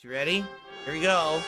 You ready? Here we go.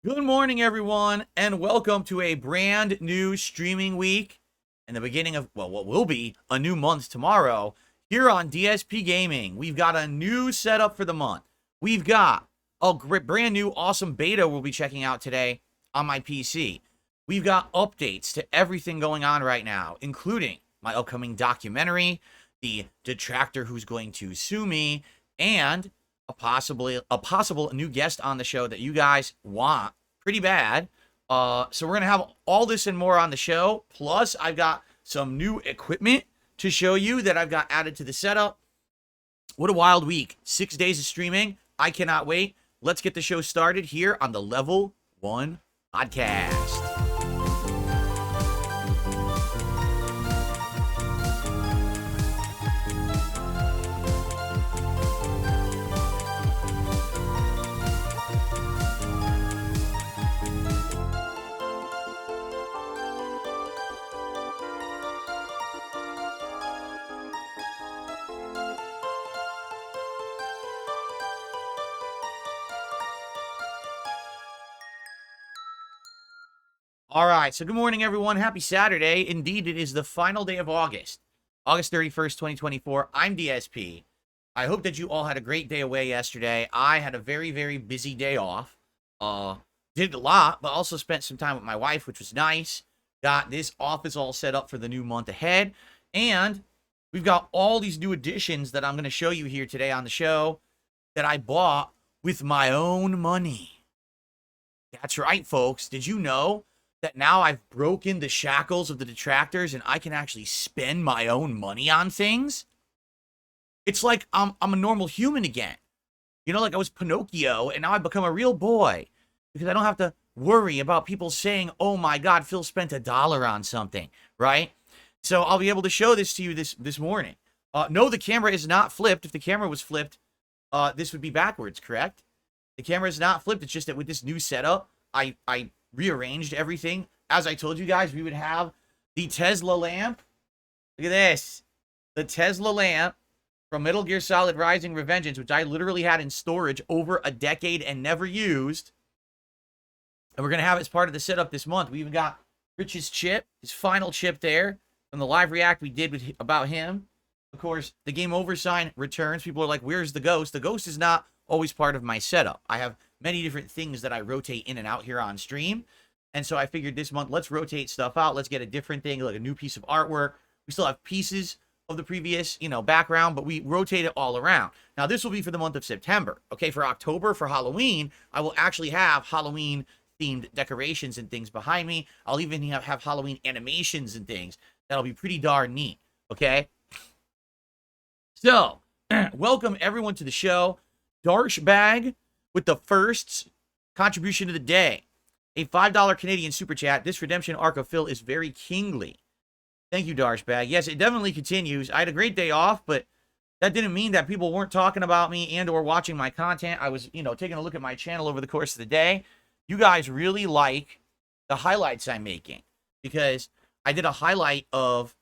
Good morning, everyone, and welcome to a brand new streaming week and the beginning of, well, what will be a new month tomorrow here on DSP Gaming. We've got a new setup for the month. We've got a brand new awesome beta we'll be checking out today on my PC. We've got updates to everything going on right now, including my upcoming documentary, the Detractor who's going to sue me, and a possible new guest on the show that you guys want pretty bad. So we're gonna have all this and more on the show. Plus, I've got some new equipment to show you that I've got added to the setup. What a wild week! 6 days of streaming. I cannot wait. Let's get the show started here on the Level 1 podcast. All right, so good morning, everyone. Happy Saturday. Indeed, it is the final day of August, August 31st, 2024. I'm DSP. I hope that you all had a great day away yesterday. I had a very, very busy day off. Did a lot, but also spent some time with my wife, which was nice. Got this office all set up for the new month ahead. And we've got all these new additions that I'm going to show you here today on the show that I bought with my own money. That's right, folks. Did you know that now I've broken the shackles of the detractors and I can actually spend my own money on things? It's like I'm a normal human again. You know, like I was Pinocchio and now I've become a real boy because I don't have to worry about people saying, oh my God, Phil spent $1 on something, right? So I'll be able to show this to you this morning. No, the camera is not flipped. If the camera was flipped, this would be backwards, correct? The camera is not flipped. It's just that with this new setup, I rearranged everything. As I told you guys, we would have the Tesla lamp. Look at this. The Tesla lamp from Metal Gear Solid Rising Revengeance, which I literally had in storage over a decade and never used. And we're going to have it as part of the setup this month. We even got Rich's chip, his final chip there from the live react we did about him. Of course, the game over sign returns. People are like, where's the ghost? The ghost is not always part of my setup. I have many different things that I rotate in and out here on stream. And so I figured this month, let's rotate stuff out. Let's get a different thing, like a new piece of artwork. We still have pieces of the previous, background, but we rotate it all around. Now, this will be for the month of September. Okay, for October, for Halloween, I will actually have Halloween-themed decorations and things behind me. I'll even have Halloween animations and things. That'll be pretty darn neat, okay? So, welcome everyone to the show. Darsh Bag with the first contribution of the day. A $5 Canadian super chat. This redemption arc of Phil is very kingly. Thank you, Darshbag. Yes, it definitely continues. I had a great day off, but that didn't mean that people weren't talking about me and or watching my content. I was, taking a look at my channel over the course of the day. You guys really like the highlights I'm making because I did a highlight of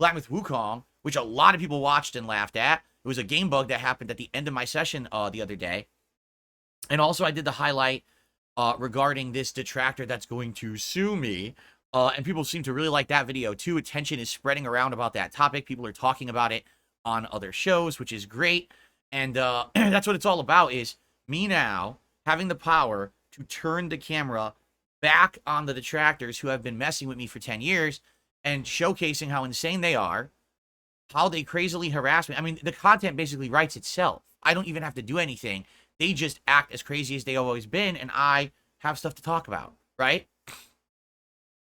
Black Myth Wukong, which a lot of people watched and laughed at. It was a game bug that happened at the end of my session the other day. And also I did the highlight regarding this detractor that's going to sue me. And people seem to really like that video too. Attention is spreading around about that topic. People are talking about it on other shows, which is great. And that's what it's all about, is me now having the power to turn the camera back on the detractors who have been messing with me for 10 years and showcasing how insane they are, how they crazily harass me. I mean, the content basically writes itself. I don't even have to do anything. They just act as crazy as they've always been, and I have stuff to talk about, right?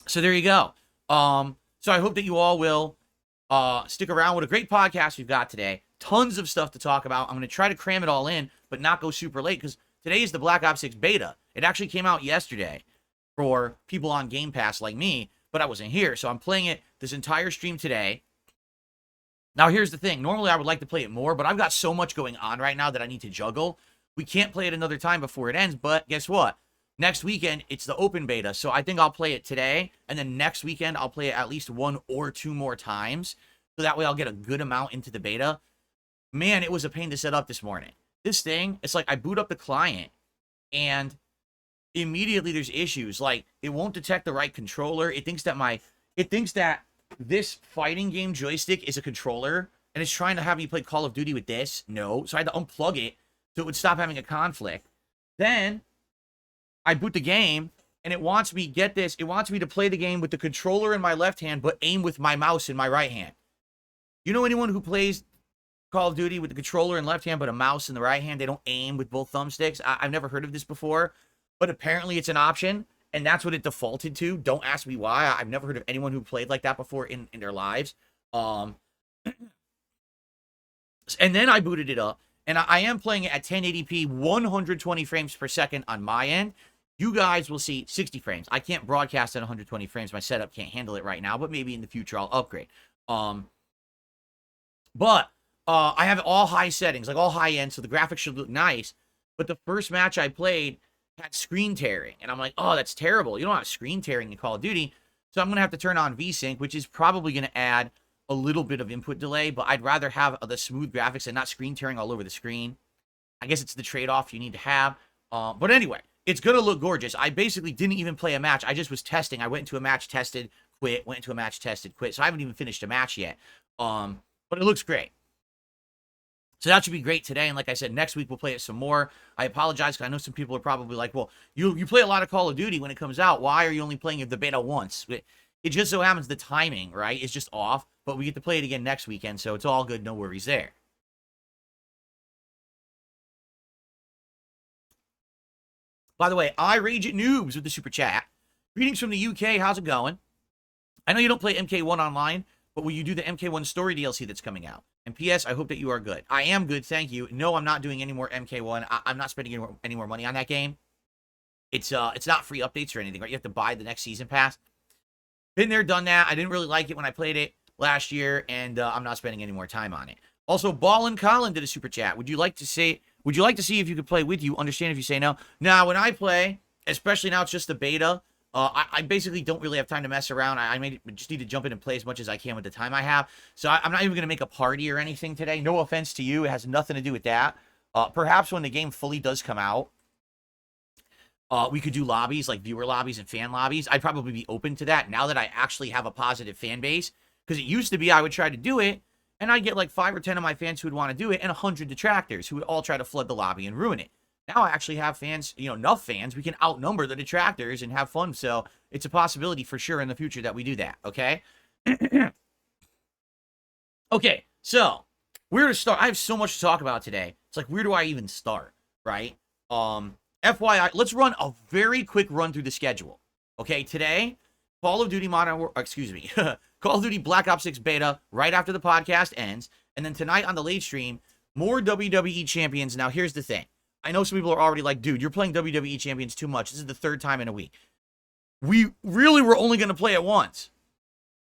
So there you go. So I hope that you all will stick around. What a great podcast we've got today. Tons of stuff to talk about. I'm going to try to cram it all in, but not go super late, because today is the Black Ops 6 beta. It actually came out yesterday for people on Game Pass like me, but I wasn't here, so I'm playing it this entire stream today. Now, here's the thing. Normally, I would like to play it more, but I've got so much going on right now that I need to juggle. We can't play it another time before it ends, but guess what? Next weekend, it's the open beta. So I think I'll play it today. And then next weekend, I'll play it at least 1 or 2 more times. So that way I'll get a good amount into the beta. Man, it was a pain to set up this morning. This thing, it's like I boot up the client and immediately there's issues. Like, it won't detect the right controller. It thinks that this fighting game joystick is a controller, and it's trying to have me play Call of Duty with this. No. So I had to unplug it so it would stop having a conflict. Then I boot the game, and it wants me, get this, it wants me to play the game with the controller in my left hand, but aim with my mouse in my right hand. You know anyone who plays Call of Duty with the controller in left hand, but a mouse in the right hand? They don't aim with both thumbsticks. I've never heard of this before, but apparently it's an option, and that's what it defaulted to. Don't ask me why. I've never heard of anyone who played like that before in their lives. And then I booted it up, and I am playing it at 1080p, 120 frames per second on my end. You guys will see 60 frames. I can't broadcast at 120 frames. My setup can't handle it right now, but maybe in the future I'll upgrade. But I have all high settings, like all high end, so the graphics should look nice. But the first match I played had screen tearing, and I'm like, oh, that's terrible. You don't have screen tearing in Call of Duty, so I'm going to have to turn on VSync, which is probably going to add a little bit of input delay, but I'd rather have the smooth graphics and not screen tearing all over the screen. I guess it's the trade-off you need to have. But anyway, it's going to look gorgeous. I basically didn't even play a match. I just was testing. I went into a match, tested, quit, went into a match, tested, quit. So I haven't even finished a match yet. But it looks great. So that should be great today. And like I said, next week we'll play it some more. I apologize because I know some people are probably like, well, you play a lot of Call of Duty when it comes out. Why are you only playing the beta once? It just so happens the timing, right, is just off. But we get to play it again next weekend, so it's all good. No worries there. By the way, I Rage at Noobs with the super chat. Greetings from the UK. How's it going? I know you don't play MK1 online, but will you do the MK1 story DLC that's coming out? And P.S., I hope that you are good. I am good, thank you. No, I'm not doing any more MK1. I'm not spending any more money on that game. It's not free updates or anything, right? You have to buy the next season pass. Been there, done that. I didn't really like it when I played it last year, and I'm not spending any more time on it. Also, Ballin' Colin did a super chat. Would you like to see if you could play with you? Understand if you say no. Now, when I play, especially now it's just the beta, I basically don't really have time to mess around. I just need to jump in and play as much as I can with the time I have. So I'm not even going to make a party or anything today. No offense to you. It has nothing to do with that. Perhaps when the game fully does come out, we could do lobbies, like viewer lobbies and fan lobbies. I'd probably be open to that now that I actually have a positive fan base. Because it used to be I would try to do it, and I'd get like 5 or 10 of my fans who would want to do it, and 100 detractors who would all try to flood the lobby and ruin it. Now I actually have fans, enough fans, we can outnumber the detractors and have fun. So it's a possibility for sure in the future that we do that, okay? Okay, so where to start? I have so much to talk about today. It's like, where do I even start, right? FYI, let's run a very quick run through the schedule. Okay, today, Call of Duty Call of Duty Black Ops 6 beta right after the podcast ends. And then tonight on the late stream, more WWE Champions. Now, here's the thing. I know some people are already like, dude, you're playing WWE Champions too much. This is the 3rd time in a week. We really were only going to play it once.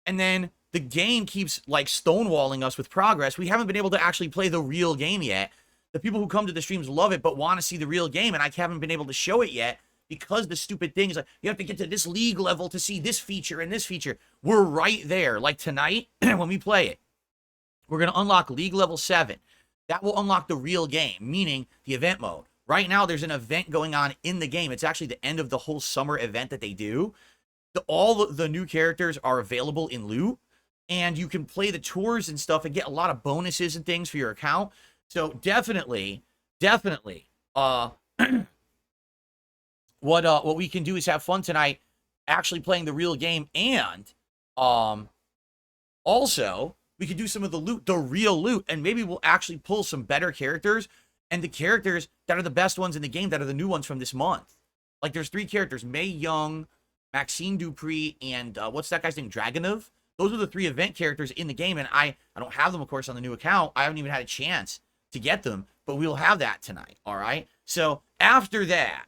And then the game keeps, like, stonewalling us with progress. We haven't been able to actually play the real game yet. The people who come to the streams love it, but want to see the real game, and I haven't been able to show it yet. Because the stupid thing is like, you have to get to this league level to see this feature and this feature. We're right there. Like tonight, when we play it, we're going to unlock league level 7. That will unlock the real game, meaning the event mode. Right now, there's an event going on in the game. It's actually the end of the whole summer event that they do. All the new characters are available in loot, and you can play the tours and stuff and get a lot of bonuses and things for your account. So definitely, what we can do is have fun tonight actually playing the real game, and also we could do some of the loot, the real loot, and maybe we'll actually pull some better characters, and the characters that are the best ones in the game that are the new ones from this month. Like there's 3 characters, Mae Young, Maxine Dupree, and what's that guy's name, Dragunov? Those are the 3 event characters in the game, and I don't have them, of course, on the new account. I haven't even had a chance to get them, but we'll have that tonight, all right? So after that,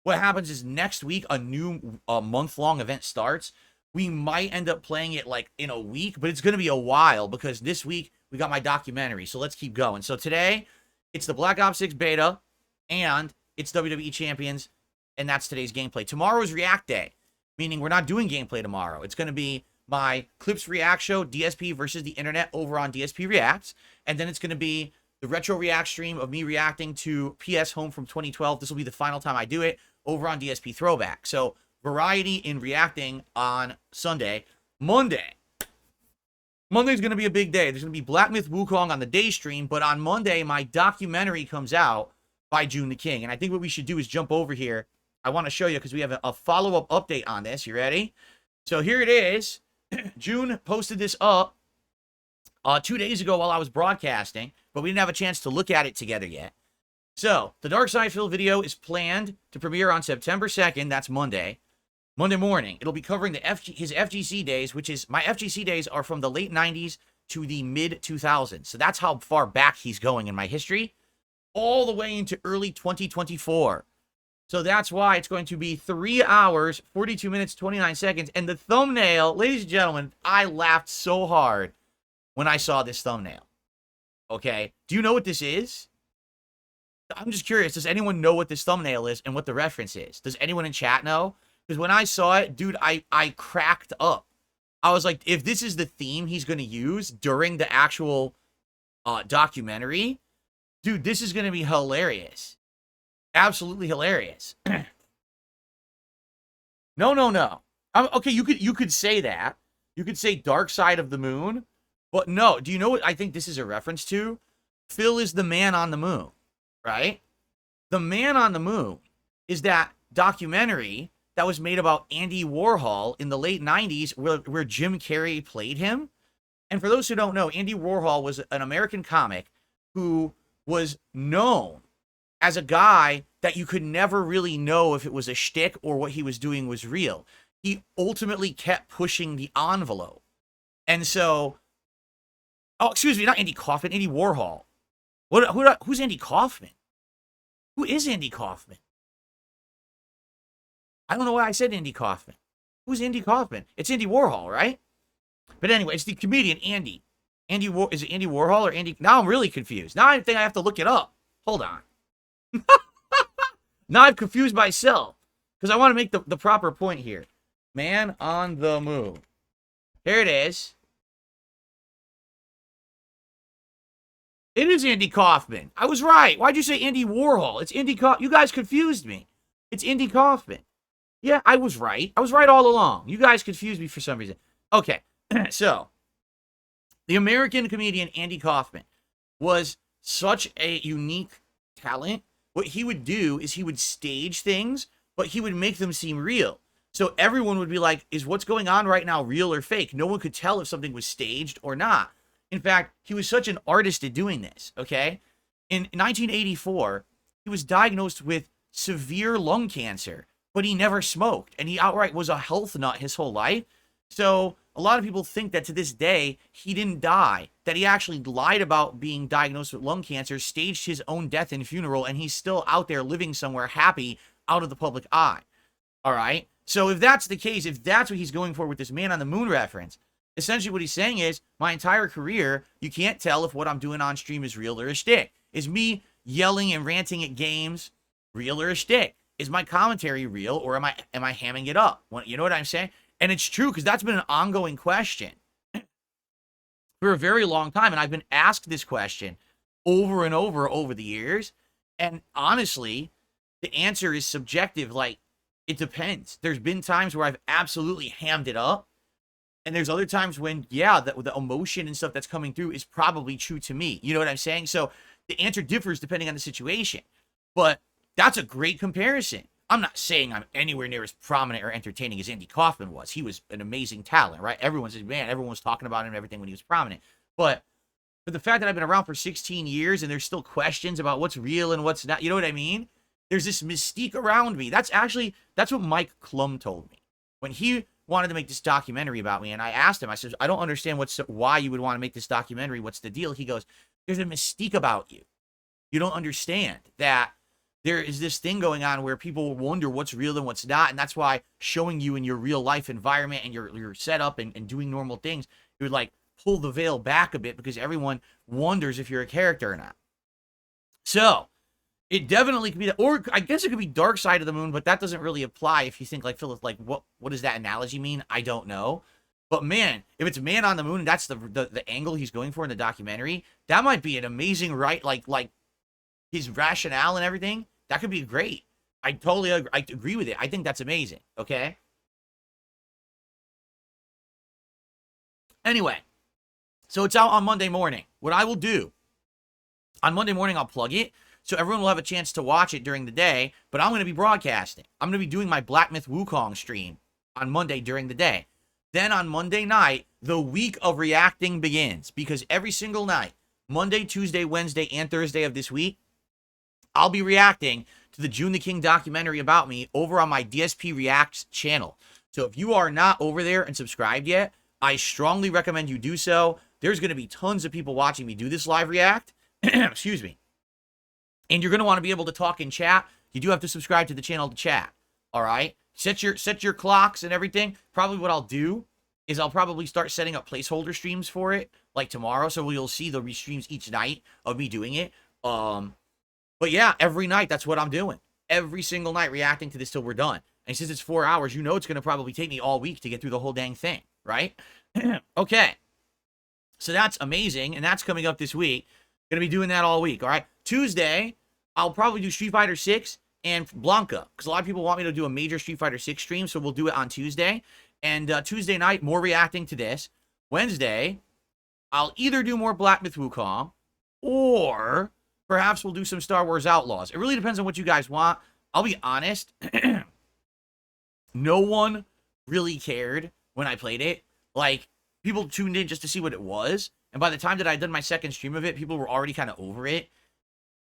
what happens is next week, a new month-long event starts. We might end up playing it like in a week, but it's going to be a while because this week we got my documentary. So let's keep going. So today, it's the Black Ops 6 beta, and it's WWE Champions. and that's today's gameplay. Tomorrow's React Day, meaning we're not doing gameplay tomorrow. It's going to be my Clips React show, DSP versus the internet over on DSP Reacts, and then it's going to be the Retro React stream of me reacting to PS Home from 2012. This will be the final time I do it over on DSP Throwback. So variety in reacting on Sunday. Monday's going to be a big day. There's going to be Black Myth Wukong on the day stream, but on Monday, my documentary comes out by June the King. And I think what we should do is jump over here. I want to show you because we have a follow-up update on this. You ready? So here it is. June posted this up 2 days ago while I was broadcasting, but we didn't have a chance to look at it together yet. So the Dark Side Phil video is planned to premiere on September 2nd. That's Monday morning. It'll be covering his FGC days, which is, my FGC days are from the late 90s to the mid 2000s. So that's how far back he's going in my history, all the way into early 2024. So that's why it's going to be 3 hours, 42 minutes, 29 seconds. And the thumbnail, ladies and gentlemen, I laughed so hard when I saw this thumbnail. Okay. Do you know what this is? I'm just curious. Does anyone know what this thumbnail is and what the reference is? Does anyone in chat know? Because when I saw it, dude, I cracked up. I was like, if this is the theme he's going to use during the actual documentary, dude, this is going to be hilarious. Absolutely hilarious. No. Okay, you could say that. You could say Dark Side of the Moon. But no, do you know what I think this is a reference to? Phil is the Man on the Moon, right? The Man on the Moon is that documentary that was made about Andy Warhol in the late 90s where Jim Carrey played him. And for those who don't know, Andy Warhol was an American comic who was known as a guy that you could never really know if it was a shtick or what he was doing was real. He ultimately kept pushing the envelope. And so, oh, excuse me, not Andy Kaufman, Andy Warhol. Who's Andy Kaufman? Who is Andy Kaufman? I don't know why I said Andy Kaufman. Who's Andy Kaufman? It's Andy Warhol, right? But anyway, it's the comedian Andy. Is it Andy Warhol or Andy? Now I'm really confused. Now I think I have to look it up. Hold on. Now I've confused myself because I want to make the proper point here. Man on the Moon. Here it is. It is Andy Kaufman. I was right. Why'd you say Andy Warhol? It's Andy Kaufman. You guys confused me. It's Andy Kaufman. Yeah, I was right. I was right all along. You guys confused me for some reason. Okay, so the American comedian Andy Kaufman was such a unique talent. What he would do is he would stage things, but he would make them seem real. So everyone would be like, is what's going on right now real or fake? No one could tell if something was staged or not. In fact, he was such an artist at doing this, okay? In 1984, he was diagnosed with severe lung cancer, but he never smoked, and he outright was a health nut his whole life. So a lot of people think that to this day, he didn't die, that he actually lied about being diagnosed with lung cancer, staged his own death and funeral, and he's still out there living somewhere happy out of the public eye. All right? So if that's the case, if that's what he's going for with this Man on the Moon reference, essentially what he's saying is, my entire career, you can't tell if what I'm doing on stream is real or a shtick. Is me yelling and ranting at games real or a shtick? Is my commentary real, or am I hamming it up? You know what I'm saying? And it's true, because that's been an ongoing question for a very long time. And I've been asked this question over and over the years. And honestly, the answer is subjective. Like, it depends. There's been times where I've absolutely hammed it up. And there's other times when, yeah, the emotion and stuff that's coming through is probably true to me. You know what I'm saying? So the answer differs depending on the situation. But that's a great comparison. I'm not saying I'm anywhere near as prominent or entertaining as Andy Kaufman was. He was an amazing talent, right? Everyone says, man, everyone was talking about him and everything when he was prominent. But for the fact that I've been around for 16 years and there's still questions about what's real and what's not, you know what I mean? There's this mystique around me. That's what Mike Klum told me when he wanted to make this documentary about me. And I asked him, I said, I don't understand why you would want to make this documentary. What's the deal? He goes, there's a mystique about you. You don't understand that there is this thing going on where people wonder what's real and what's not. And that's why showing you in your real life environment and your setup and doing normal things, you would like pull the veil back a bit because everyone wonders if you're a character or not. So It definitely could be that, or I guess it could be dark side of the moon, but that doesn't really apply if you think like Philip, like what does that analogy mean? I don't know. But man, if it's man on the moon, and that's the angle he's going for in the documentary, that might be an amazing like his rationale and everything. That could be great. I totally I agree with it. I think that's amazing. Okay. Anyway, so it's out on Monday morning. What I will do on Monday morning, I'll plug it so everyone will have a chance to watch it during the day, but I'm going to be broadcasting. I'm going to be doing my Black Myth Wukong stream on Monday during the day. Then on Monday night, the week of reacting begins, because every single night, Monday, Tuesday, Wednesday, and Thursday of this week, I'll be reacting to the June the King documentary about me over on my DSP Reacts channel. So if you are not over there and subscribed yet, I strongly recommend you do so. There's going to be tons of people watching me do this live react. Excuse me. And you're going to want to be able to talk in chat. You do have to subscribe to the channel to chat. All right? Set your clocks and everything. Probably what I'll do is I'll probably start setting up placeholder streams for it, like tomorrow. So you'll see the streams each night of me doing it. But yeah, every night, that's what I'm doing. Every single night reacting to this till we're done. And since it's 4 hours, you know it's going to probably take me all week to get through the whole dang thing, right? Okay. So that's amazing, and that's coming up this week. Going to be doing that all week, all right? Tuesday, I'll probably do Street Fighter 6 and Blanca, because a lot of people want me to do a major Street Fighter 6 stream, so we'll do it on Tuesday. And Tuesday night, more reacting to this. Wednesday, I'll either do more Black Myth Wukong, or perhaps we'll do some Star Wars Outlaws. It really depends on what you guys want. I'll be honest. No one really cared when I played it. Like, people tuned in just to see what it was. And by the time that I'd done my second stream of it, people were already kind of over it.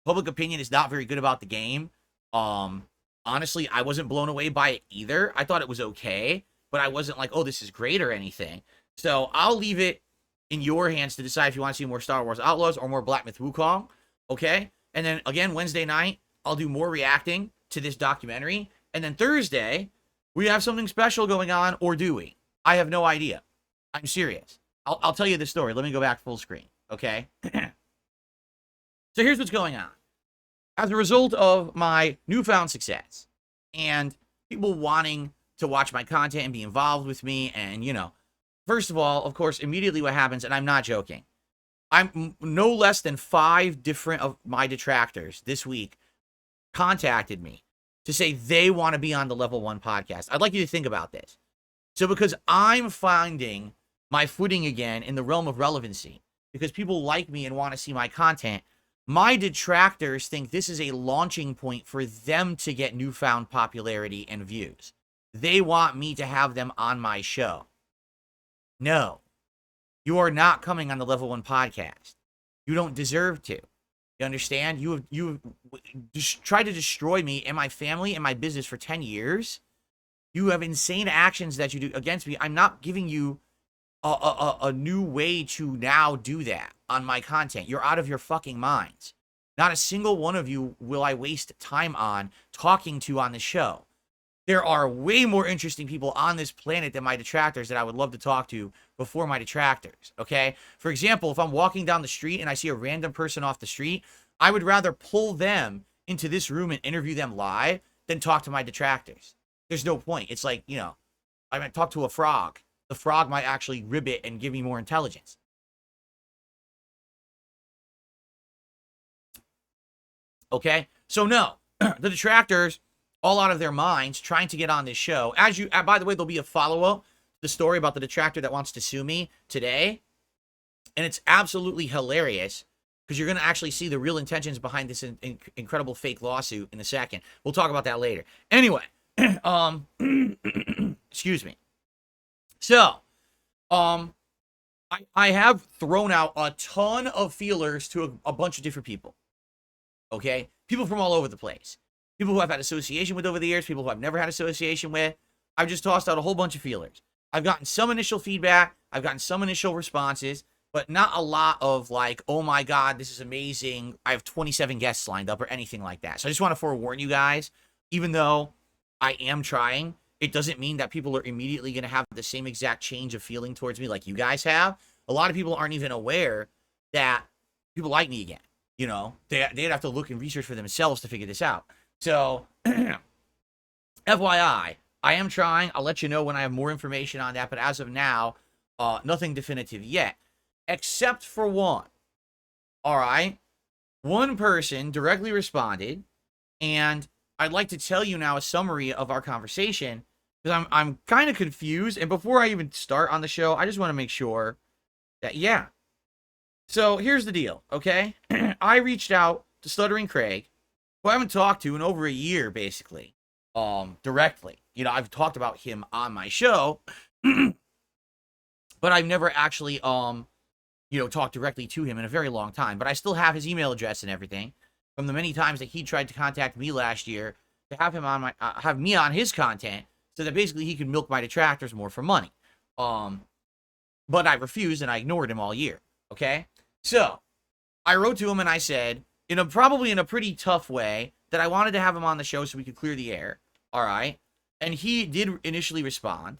Public opinion is not very good about the game. Honestly, I wasn't blown away by it either. I thought it was okay, but I wasn't like, oh, this is great or anything. So I'll leave it in your hands to decide if you want to see more Star Wars Outlaws or more Black Myth Wukong. Okay? And then, again, Wednesday night, I'll do more reacting to this documentary. And then Thursday, we have something special going on, or do we? I have no idea. I'm serious. I'll tell you the story. Let me go back full screen, okay? So here's what's going on. As a result of my newfound success and people wanting to watch my content and be involved with me and, you know, first of all, of course, immediately what happens, and I'm not joking, I'm no less than 5 different of my detractors this week contacted me to say they want to be on the Level 1 podcast. I'd like you to think about this. So because I'm finding my footing again in the realm of relevancy, because people like me and want to see my content, my detractors think this is a launching point for them to get newfound popularity and views. They want me to have them on my show. No, you are not coming on the Level 1 podcast. You don't deserve to. You understand? You have tried to destroy me and my family and my business for 10 years. You have insane actions that you do against me. I'm not giving you a new way to now do that on my content. You're out of your fucking minds. Not a single one of you will I waste time on talking to on the show. There are way more interesting people on this planet than my detractors that I would love to talk to before my detractors, okay? For example, if I'm walking down the street and I see a random person off the street, I would rather pull them into this room and interview them live than talk to my detractors. There's no point. It's like, you know, I might talk to a frog. The frog might actually ribbit and give me more intelligence. Okay? So no, the detractors, all out of their minds, trying to get on this show. By the way, there'll be a follow-up to the story about the detractor that wants to sue me today. And it's absolutely hilarious because you're going to actually see the real intentions behind this incredible fake lawsuit in a second. We'll talk about that later. Anyway, excuse me. So, I have thrown out a ton of feelers to a bunch of different people. Okay? People from all over the place. People who I've had association with over the years, people who I've never had association with. I've just tossed out a whole bunch of feelers. I've gotten some initial feedback. I've gotten some initial responses, but not a lot of like, oh my God, this is amazing. I have 27 guests lined up or anything like that. So I just want to forewarn you guys, even though I am trying, it doesn't mean that people are immediately going to have the same exact change of feeling towards me like you guys have. A lot of people aren't even aware that people like me again. You know, they'd have to look and research for themselves to figure this out. So, FYI, I am trying. I'll let you know when I have more information on that. But as of now, nothing definitive yet, except for one. All right, one person directly responded, and I'd like to tell you now a summary of our conversation because I'm kind of confused. And before I even start on the show, I just want to make sure that yeah. So here's the deal, okay? I reached out to Stuttering Craig, who I haven't talked to in over a year, basically, directly. You know, I've talked about him on my show, but I've never actually, you know, talked directly to him in a very long time. But I still have his email address and everything from the many times that he tried to contact me last year to have him on my, have me on his content, so that basically he could milk my detractors more for money. But I refused and I ignored him all year. Okay, so I wrote to him and I said, probably in a pretty tough way, that I wanted to have him on the show so we could clear the air. All right, and he did initially respond,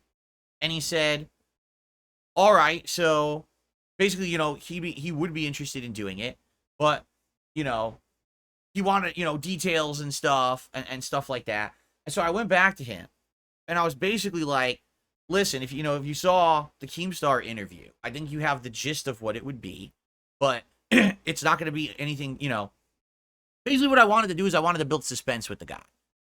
and he said, "All right, so basically, he would be interested in doing it, but he wanted details and stuff and stuff like that." And so I went back to him, and I was basically like, listen, if you saw the Keemstar interview, I think you have the gist of what it would be, but it's not going to be anything, Basically what I wanted to do is I wanted to build suspense with the guy,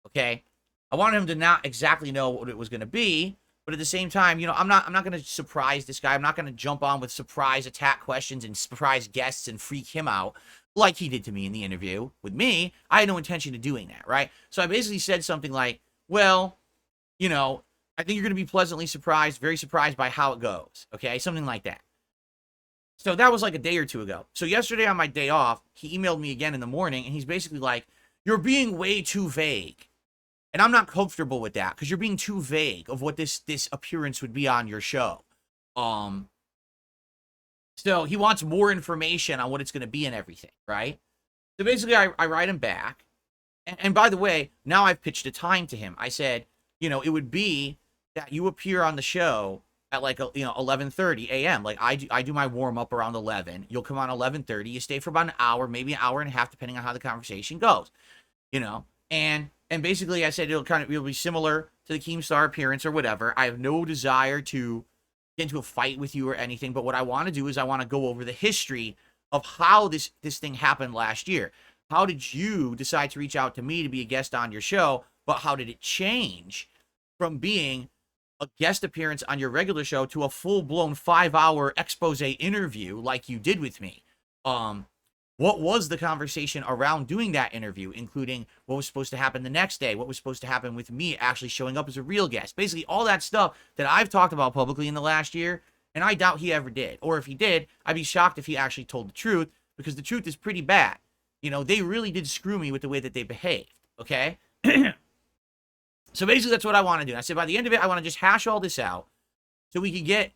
okay? I wanted him to not exactly know what it was going to be, but at the same time, I'm not going to surprise this guy. I'm not going to jump on with surprise attack questions and surprise guests and freak him out like he did to me in the interview with me. I had no intention of doing that, right? So I basically said something like, well, I think you're going to be pleasantly surprised, very surprised by how it goes. Okay, something like that. So that was like a day or two ago. So yesterday on my day off, he emailed me again in the morning, and he's basically like, you're being way too vague. And I'm not comfortable with that because you're being too vague of what this appearance would be on your show. So he wants more information on what it's going to be and everything, right? So basically I write him back. And by the way, now I've pitched a time to him. I said, it would be that you appear on the show at like 11:30 a.m. Like I do my warm up around 11. You'll come on 11:30. You stay for about an hour, maybe an hour and a half, depending on how the conversation goes. And basically I said it'll be similar to the Keemstar appearance or whatever. I have no desire to get into a fight with you or anything, but what I want to do is I want to go over the history of how this thing happened last year. How did you decide to reach out to me to be a guest on your show? But how did it change from being a guest appearance on your regular show to a full-blown 5-hour expose interview like you did with me? What was the conversation around doing that interview, including what was supposed to happen the next day, what was supposed to happen with me actually showing up as a real guest? Basically, all that stuff that I've talked about publicly in the last year, and I doubt he ever did. Or if he did, I'd be shocked if he actually told the truth, because the truth is pretty bad. They really did screw me with the way that they behaved, okay? So basically, that's what I want to do. I said, by the end of it, I want to just hash all this out so we can get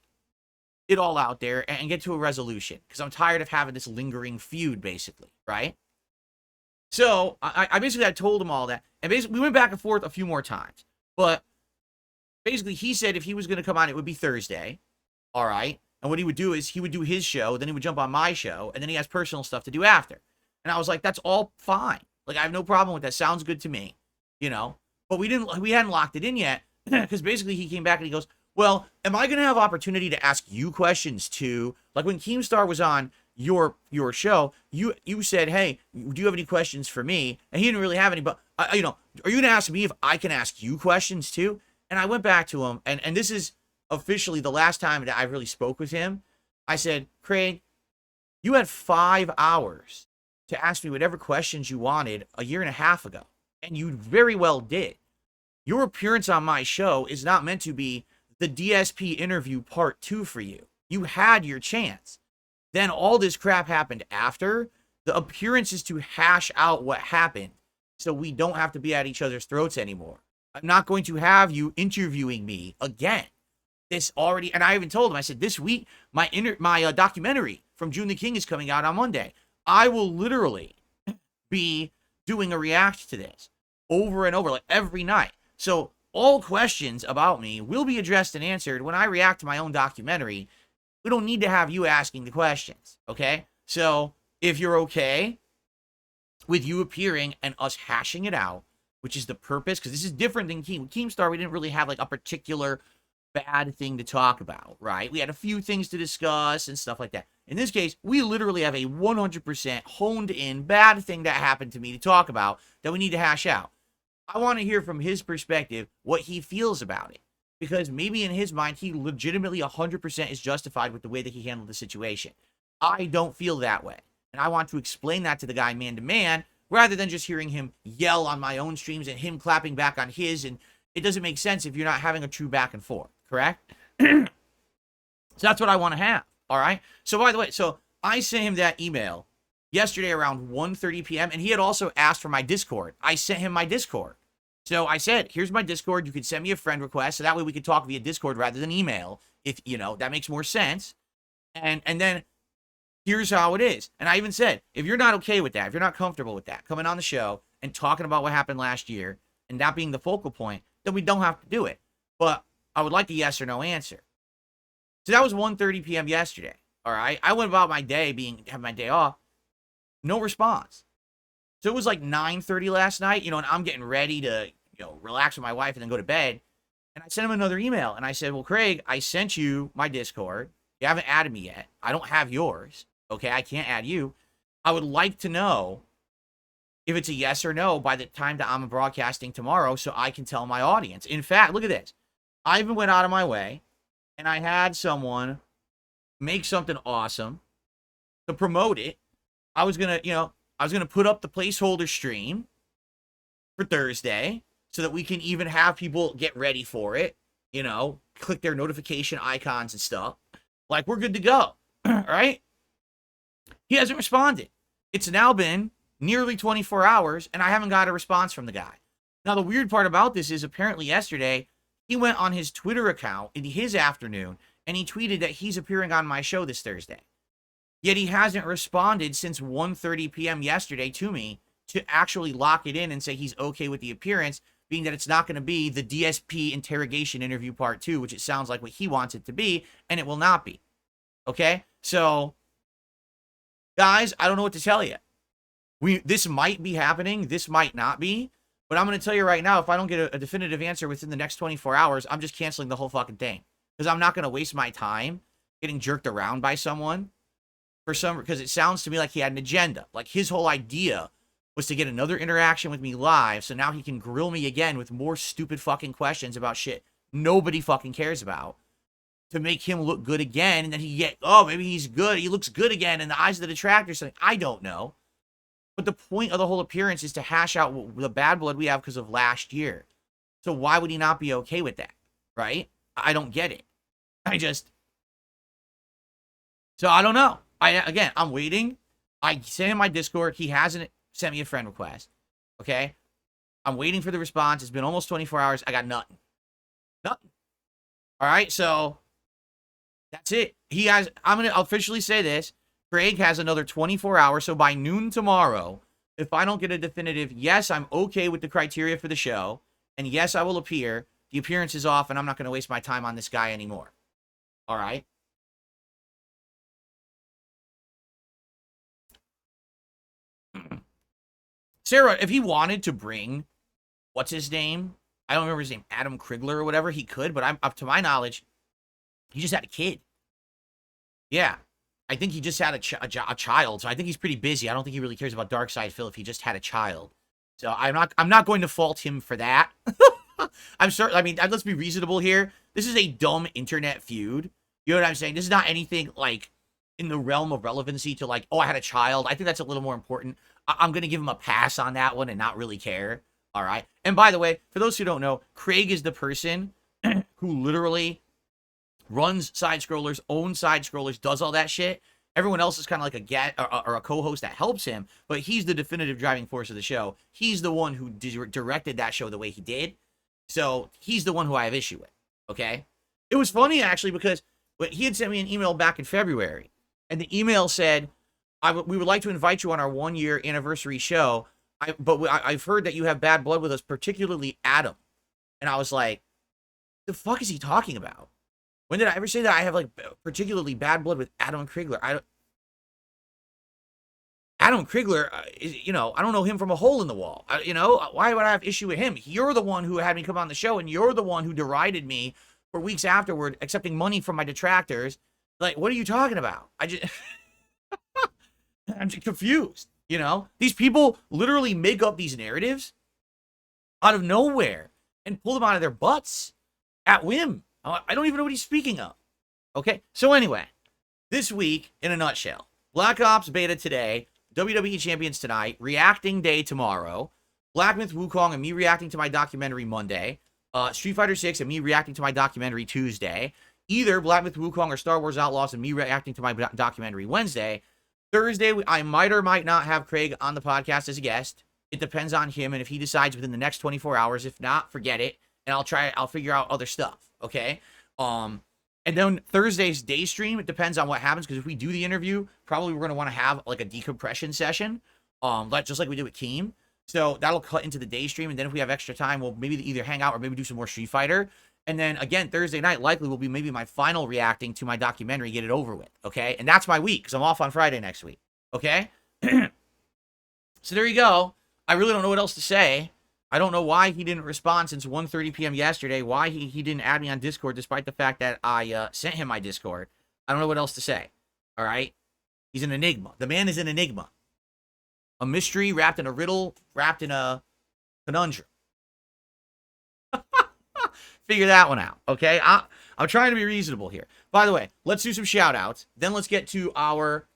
it all out there and get to a resolution, because I'm tired of having this lingering feud, basically, right? So I basically told him all that, and basically we went back and forth a few more times. But basically, he said if he was going to come on, it would be Thursday, all right? And what he would do is he would do his show, then he would jump on my show, and then he has personal stuff to do after. And I was like, that's all fine. Like, I have no problem with that. Sounds good to me, But we hadn't locked it in yet, because basically he came back and he goes, well, am I going to have opportunity to ask you questions too? Like when Keemstar was on your show, you said, hey, do you have any questions for me? And he didn't really have any, but, are you going to ask me if I can ask you questions too? And I went back to him, and this is officially the last time that I really spoke with him. I said, Craig, you had 5 hours to ask me whatever questions you wanted a year and a half ago. And you very well did. Your appearance on my show is not meant to be the DSP interview part 2 for you. You had your chance. Then all this crap happened after. The appearance is to hash out what happened so we don't have to be at each other's throats anymore. I'm not going to have you interviewing me again. This already, and I even told him, I said, this week, my documentary from June the King is coming out on Monday. I will literally be doing a react to this over and over, like every night. So all questions about me will be addressed and answered when I react to my own documentary. We don't need to have you asking the questions, okay? So if you're okay with you appearing and us hashing it out, which is the purpose, because this is different than Keemstar. We didn't really have like a particular bad thing to talk about, right? We had a few things to discuss and stuff like that. In this case, we literally have a 100% honed in bad thing that happened to me to talk about that we need to hash out. I want to hear from his perspective what he feels about it, because maybe in his mind, he legitimately 100% is justified with the way that he handled the situation. I don't feel that way. And I want to explain that to the guy man to man, rather than just hearing him yell on my own streams and him clapping back on his. And it doesn't make sense if you're not having a true back and forth, correct? So that's what I want to have, all right? So by the way, so I sent him that email yesterday around 1:30 p.m. and he had also asked for my Discord. I sent him my Discord. So I said, here's my Discord. You could send me a friend request, so that way we could talk via Discord rather than email, if, you know, that makes more sense. And then here's how it is. And I even said, if you're not okay with that, if you're not comfortable with that, coming on the show and talking about what happened last year and that being the focal point, then we don't have to do it. But I would like a yes or no answer. So that was 1:30 p.m. yesterday. All right. I went about my day having my day off. No response. So it was like 9:30 last night, you know, and I'm getting ready to, you know, relax with my wife and then go to bed. And I sent him another email and I said, well, Craig, I sent you my Discord. You haven't added me yet. I don't have yours. Okay, I can't add you. I would like to know if it's a yes or no by the time that I'm broadcasting tomorrow so I can tell my audience. In fact, look at this. I even went out of my way and I had someone make something awesome to promote it. I was going to put up the placeholder stream for Thursday so that we can even have people get ready for it, you know, click their notification icons and stuff. Like, we're good to go, all right? He hasn't responded. It's now been nearly 24 hours, and I haven't got a response from the guy. Now, the weird part about this is apparently yesterday, he went on his Twitter account in his afternoon, and he tweeted that he's appearing on my show this Thursday. Yet he hasn't responded since 1:30 p.m. yesterday to me to actually lock it in and say he's okay with the appearance, being that it's not going to be the DSP interrogation interview part 2, which it sounds like what he wants it to be, and it will not be. Okay? So, guys, I don't know what to tell you. This might be happening. This might not be. But I'm going to tell you right now, if I don't get a definitive answer within the next 24 hours, I'm just canceling the whole fucking thing. Because I'm not going to waste my time getting jerked around by someone because it sounds to me like he had an agenda. Like, his whole idea was to get another interaction with me live, so now he can grill me again with more stupid fucking questions about shit nobody fucking cares about, to make him look good again, and then maybe he's good, he looks good again in the eyes of the detractor, something. I don't know. But the point of the whole appearance is to hash out the bad blood we have because of last year. So why would he not be okay with that, right? I don't get it. So I don't know. I'm waiting. I sent him my Discord. He hasn't sent me a friend request. Okay? I'm waiting for the response. It's been almost 24 hours. I got nothing. Nothing. All right? So that's it. I'm going to officially say this. Craig has another 24 hours. So by noon tomorrow, if I don't get a definitive, yes, I'm okay with the criteria for the show, and yes, I will appear, the appearance is off, and I'm not going to waste my time on this guy anymore. All right? Sarah, if he wanted to bring, what's his name? I don't remember his name, Adam Krigler or whatever, he could, but up to my knowledge, he just had a kid. Yeah. I think he just had a child, so I think he's pretty busy. I don't think he really cares about Darkside Phil if he just had a child. So I'm not going to fault him for that. I'm sorry. I mean, let's be reasonable here. This is a dumb internet feud. You know what I'm saying? This is not anything like in the realm of relevancy to like, oh, I had a child. I think that's a little more important. I'm going to give him a pass on that one and not really care. All right. And by the way, for those who don't know, Craig is the person who literally runs side scrollers, owns side scrollers, does all that shit. Everyone else is kind of like a guest or a co-host that helps him, but he's the definitive driving force of the show. He's the one who directed that show the way he did. So he's the one who I have issue with. Okay. It was funny actually because he had sent me an email back in February, and the email said, we would like to invite you on our 1-year anniversary show. I've heard that you have bad blood with us, particularly Adam. And I was like, the fuck is he talking about? When did I ever say that I have like particularly bad blood with Adam Krigler? Adam Krigler, I don't know him from a hole in the wall. Why would I have issue with him? You're the one who had me come on the show, and you're the one who derided me for weeks afterward, accepting money from my detractors. Like, what are you talking about? I'm just confused. These people literally make up these narratives out of nowhere and pull them out of their butts at whim. I don't even know what he's speaking of. Okay, so anyway, this week in a nutshell: Black Ops beta today, WWE Champions tonight, reacting day tomorrow, Black Myth Wukong and me reacting to my documentary Monday, Street Fighter 6 and me reacting to my documentary Tuesday, either Black Myth Wukong or Star Wars Outlaws and me reacting to my documentary Wednesday. Thursday, I might or might not have Craig on the podcast as a guest. It depends on him and if he decides within the next 24 hours. If not, forget it, and I'll figure out other stuff, okay? And then Thursday's day stream, it depends on what happens, because if we do the interview, probably we're going to want to have like a decompression session, just like we did with Keem. So that'll cut into the day stream, and then if we have extra time, we'll maybe either hang out or maybe do some more Street Fighter. And then again, Thursday night likely will be maybe my final reacting to my documentary, get it over with, okay? And that's my week, because I'm off on Friday next week, okay? So there you go. I really don't know what else to say. I don't know why he didn't respond since 1:30 p.m. yesterday, why he didn't add me on Discord, despite the fact that I sent him my Discord. I don't know what else to say, all right? He's an enigma. The man is an enigma. A mystery wrapped in a riddle, wrapped in a conundrum. Figure that one out, okay? I'm trying to be reasonable here. By the way, let's do some shout-outs. Then let's get to our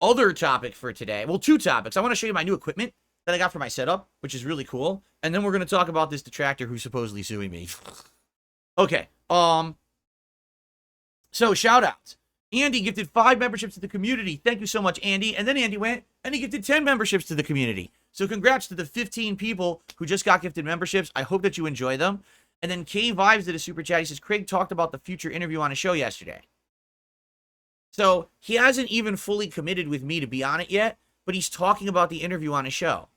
other topic for today. Well, two topics. I want to show you my new equipment that I got for my setup, which is really cool. And then we're going to talk about this detractor who's supposedly suing me. Okay. So, shout-outs. Andy gifted 5 memberships to the community. Thank you so much, Andy. And then Andy went and he gifted 10 memberships to the community. So congrats to the 15 people who just got gifted memberships. I hope that you enjoy them. And then K Vibes did a super chat. He says, Craig talked about the future interview on a show yesterday. So he hasn't even fully committed with me to be on it yet, but he's talking about the interview on a show.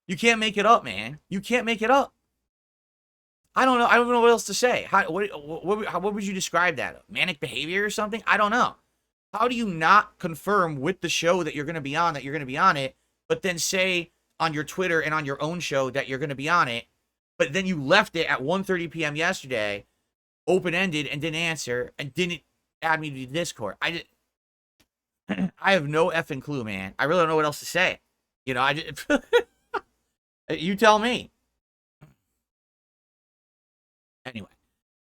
You can't make it up, man. You can't make it up. I don't know. I don't know what else to say. What would you describe that? Manic behavior or something? I don't know. How do you not confirm with the show that you're going to be on, that you're going to be on it, but then say on your Twitter and on your own show that you're going to be on it, but then you left it at 1:30 p.m. yesterday, open-ended, and didn't answer, and didn't add me to the Discord? I have no effing clue, man. I really don't know what else to say. You tell me. Anyway.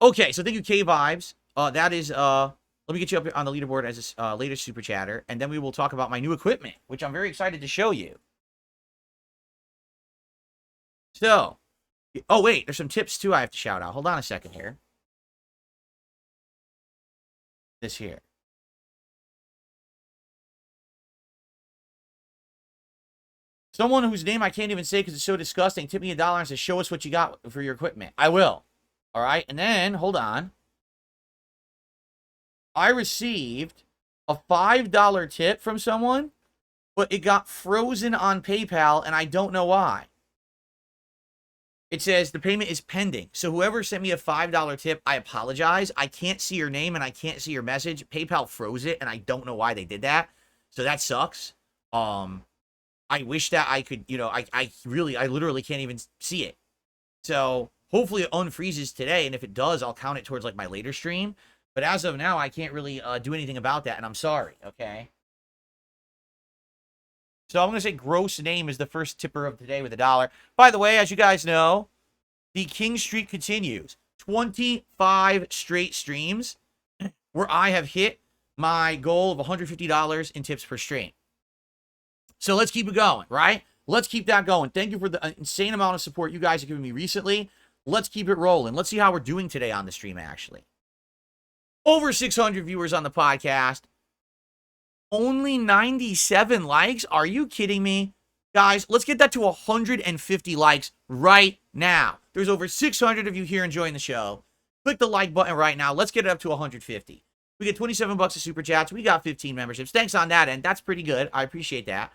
Okay, so thank you, K-Vibes. That is, let me get you up on the leaderboard as a later super chatter, and then we will talk about my new equipment, which I'm very excited to show you. So, oh, wait, there's some tips, too, I have to shout out. Hold on a second here. This here. Someone whose name I can't even say because it's so disgusting tipped me $1 and says, show us what you got for your equipment. I will. All right, and then, hold on. I received a $5 tip from someone, but it got frozen on PayPal, and I don't know why. It says the payment is pending. So whoever sent me a $5 tip, I apologize. I can't see your name, and I can't see your message. PayPal froze it, and I don't know why they did that. So that sucks. I wish that I could, I literally can't even see it. So hopefully it unfreezes today, and if it does, I'll count it towards, like, my later stream. But as of now, I can't really do anything about that, and I'm sorry, okay? So I'm going to say gross name is the first tipper of today with $1. By the way, as you guys know, the King Streak continues. 25 straight streams where I have hit my goal of $150 in tips per stream. So let's keep it going, right? Let's keep that going. Thank you for the insane amount of support you guys have given me recently. Let's keep it rolling. Let's see how we're doing today on the stream, actually. Over 600 viewers on the podcast. Only 97 likes? Are you kidding me? Guys, let's get that to 150 likes right now. There's over 600 of you here enjoying the show. Click the like button right now. Let's get it up to 150. We get 27 bucks of super chats. We got 15 memberships. Thanks on that end. That's pretty good. I appreciate that.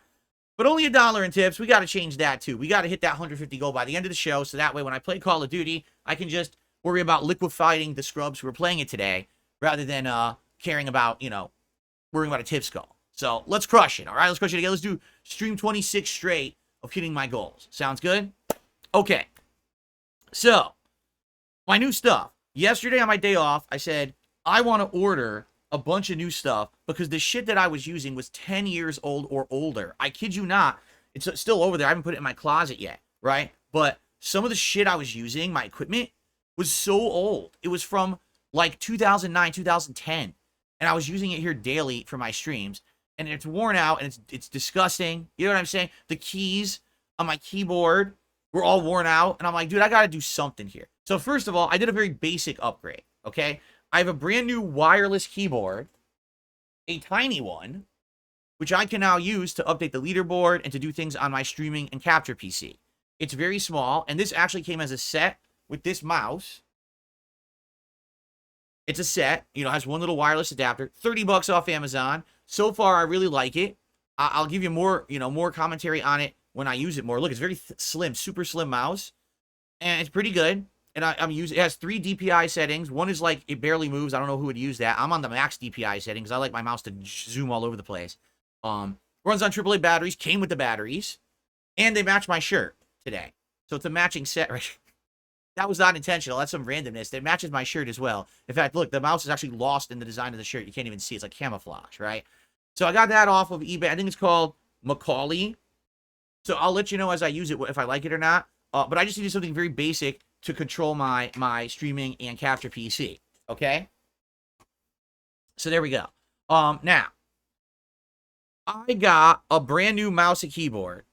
But only $1 in tips. We got to change that too. We got to hit that 150 goal by the end of the show, so that way when I play Call of Duty, I can just worry about liquefying the scrubs who are playing it today, rather than caring about, worrying about a tip skull. So let's crush it. All right, let's crush it again. Let's do stream 26 straight of hitting my goals. Sounds good? Okay. So, my new stuff. Yesterday on my day off, I said, I want to order a bunch of new stuff because the shit that I was using was 10 years old or older. I kid you not. It's still over there. I haven't put it in my closet yet, right? But some of the shit I was using, my equipment, was so old. It was from like 2009, 2010. And I was using it here daily for my streams. And it's worn out and it's disgusting. You know what I'm saying? The keys on my keyboard were all worn out. And I'm like, dude, I got to do something here. So first of all, I did a very basic upgrade, okay? I have a brand new wireless keyboard, a tiny one, which I can now use to update the leaderboard and to do things on my streaming and capture PC. It's very small, and this actually came as a set with this mouse. It's a set, has one little wireless adapter, 30 bucks off Amazon. So far, I really like it. I'll give you more, more commentary on it when I use it more. Look, it's very slim, super slim mouse, and it's pretty good. And I'm using, it has 3 DPI settings. One is like, it barely moves. I don't know who would use that. I'm on the max DPI settings. I like my mouse to zoom all over the place. Runs on AAA batteries, came with the batteries, and they match my shirt today. So it's a matching set, right? That was not intentional. That's some randomness. It matches my shirt as well. In fact, look, the mouse is actually lost in the design of the shirt. You can't even see. It's like camouflage, right? So I got that off of eBay. I think it's called Macaulay. So I'll let you know as I use it if I like it or not. But I just needed something very basic to control my streaming and capture PC. Okay? So there we go. Now, I got a brand new mouse and keyboard.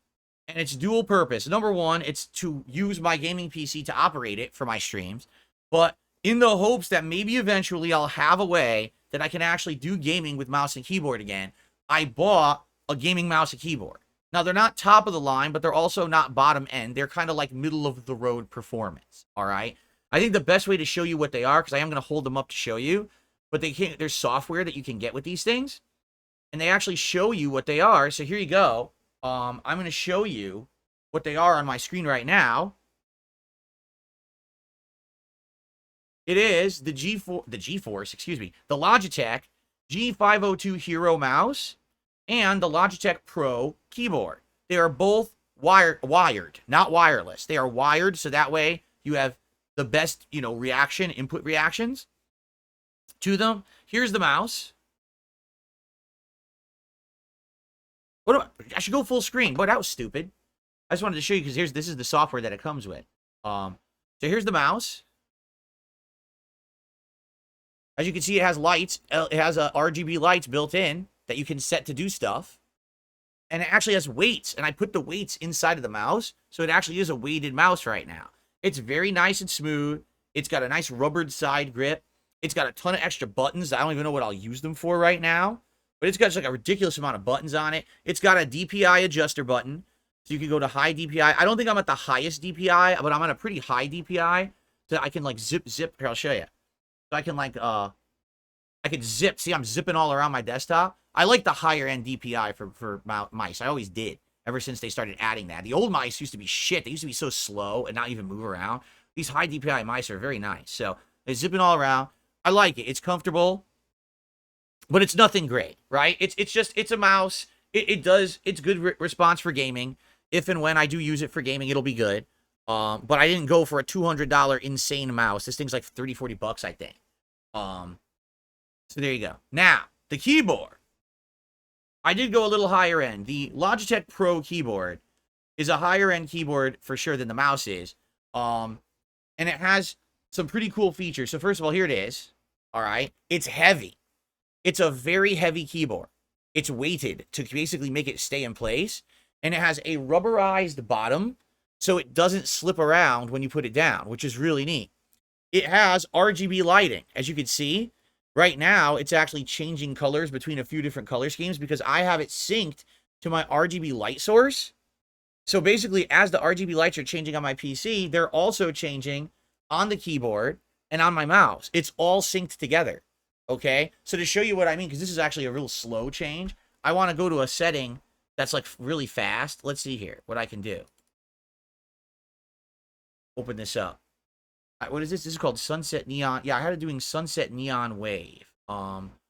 And it's dual purpose. Number one, it's to use my gaming PC to operate it for my streams. But in the hopes that maybe eventually I'll have a way that I can actually do gaming with mouse and keyboard again, I bought a gaming mouse and keyboard. Now, they're not top of the line, but they're also not bottom end. They're kind of like middle of the road performance. All right? I think the best way to show you what they are, because I am going to hold them up to show you, but there's software that you can get with these things. And they actually show you what they are. So here you go. I'm going to show you what they are on my screen right now. It is the the Logitech G502 Hero mouse and the Logitech Pro keyboard. They are both wired, not wireless. They are wired, so that way you have the best, input reactions to them. Here's the mouse. I should go full screen. Boy, that was stupid. I just wanted to show you because this is the software that it comes with. So here's the mouse. As you can see, it has lights. It has RGB lights built in that you can set to do stuff. And it actually has weights. And I put the weights inside of the mouse. So it actually is a weighted mouse right now. It's very nice and smooth. It's got a nice rubbered side grip. It's got a ton of extra buttons. I don't even know what I'll use them for right now. But it's got just like a ridiculous amount of buttons on it. It's got a DPI adjuster button. So you can go to high DPI. I don't think I'm at the highest DPI, but I'm on a pretty high DPI. So I can like zip. Here, I'll show you. So I can like, I can zip. See, I'm zipping all around my desktop. I like the higher end DPI for mice. I always did, ever since they started adding that. The old mice used to be shit. They used to be so slow and not even move around. These high DPI mice are very nice. So they're zipping all around. I like it. It's comfortable. But it's nothing great, right? It's a mouse. It's good response for gaming. If and when I do use it for gaming, it'll be good. But I didn't go for a $200 insane mouse. This thing's like 30, 40 bucks, I think. So there you go. Now, the keyboard. I did go a little higher end. The Logitech Pro keyboard is a higher end keyboard for sure than the mouse is. And it has some pretty cool features. So first of all, here it is. All right. It's heavy. It's a very heavy keyboard. It's weighted to basically make it stay in place. And it has a rubberized bottom, so it doesn't slip around when you put it down, which is really neat. It has RGB lighting. As you can see, right now, it's actually changing colors between a few different color schemes because I have it synced to my RGB light source. So basically, as the RGB lights are changing on my PC, they're also changing on the keyboard and on my mouse. It's all synced together. Okay, so to show you what I mean, because this is actually a real slow change, I want to go to a setting that's like really fast. Let's see here what I can do. Open this up. What is this? This is called Sunset Neon. Yeah, I had it doing Sunset Neon Wave.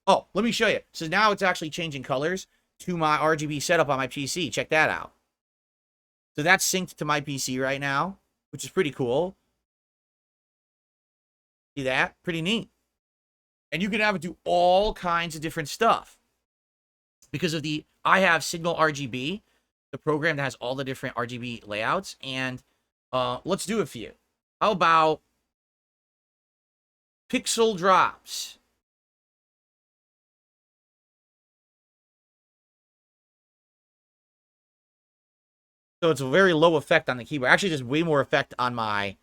Oh, let me show you. So now it's actually changing colors to my RGB setup on my PC. Check that out. So that's synced to my PC right now, which is pretty cool. See that? Pretty neat. And you can have it do all kinds of different stuff. Because of I have Signal RGB, the program that has all the different RGB layouts. And let's do a few. How about pixel drops? So it's a very low effect on the keyboard. Actually, there's way more effect on my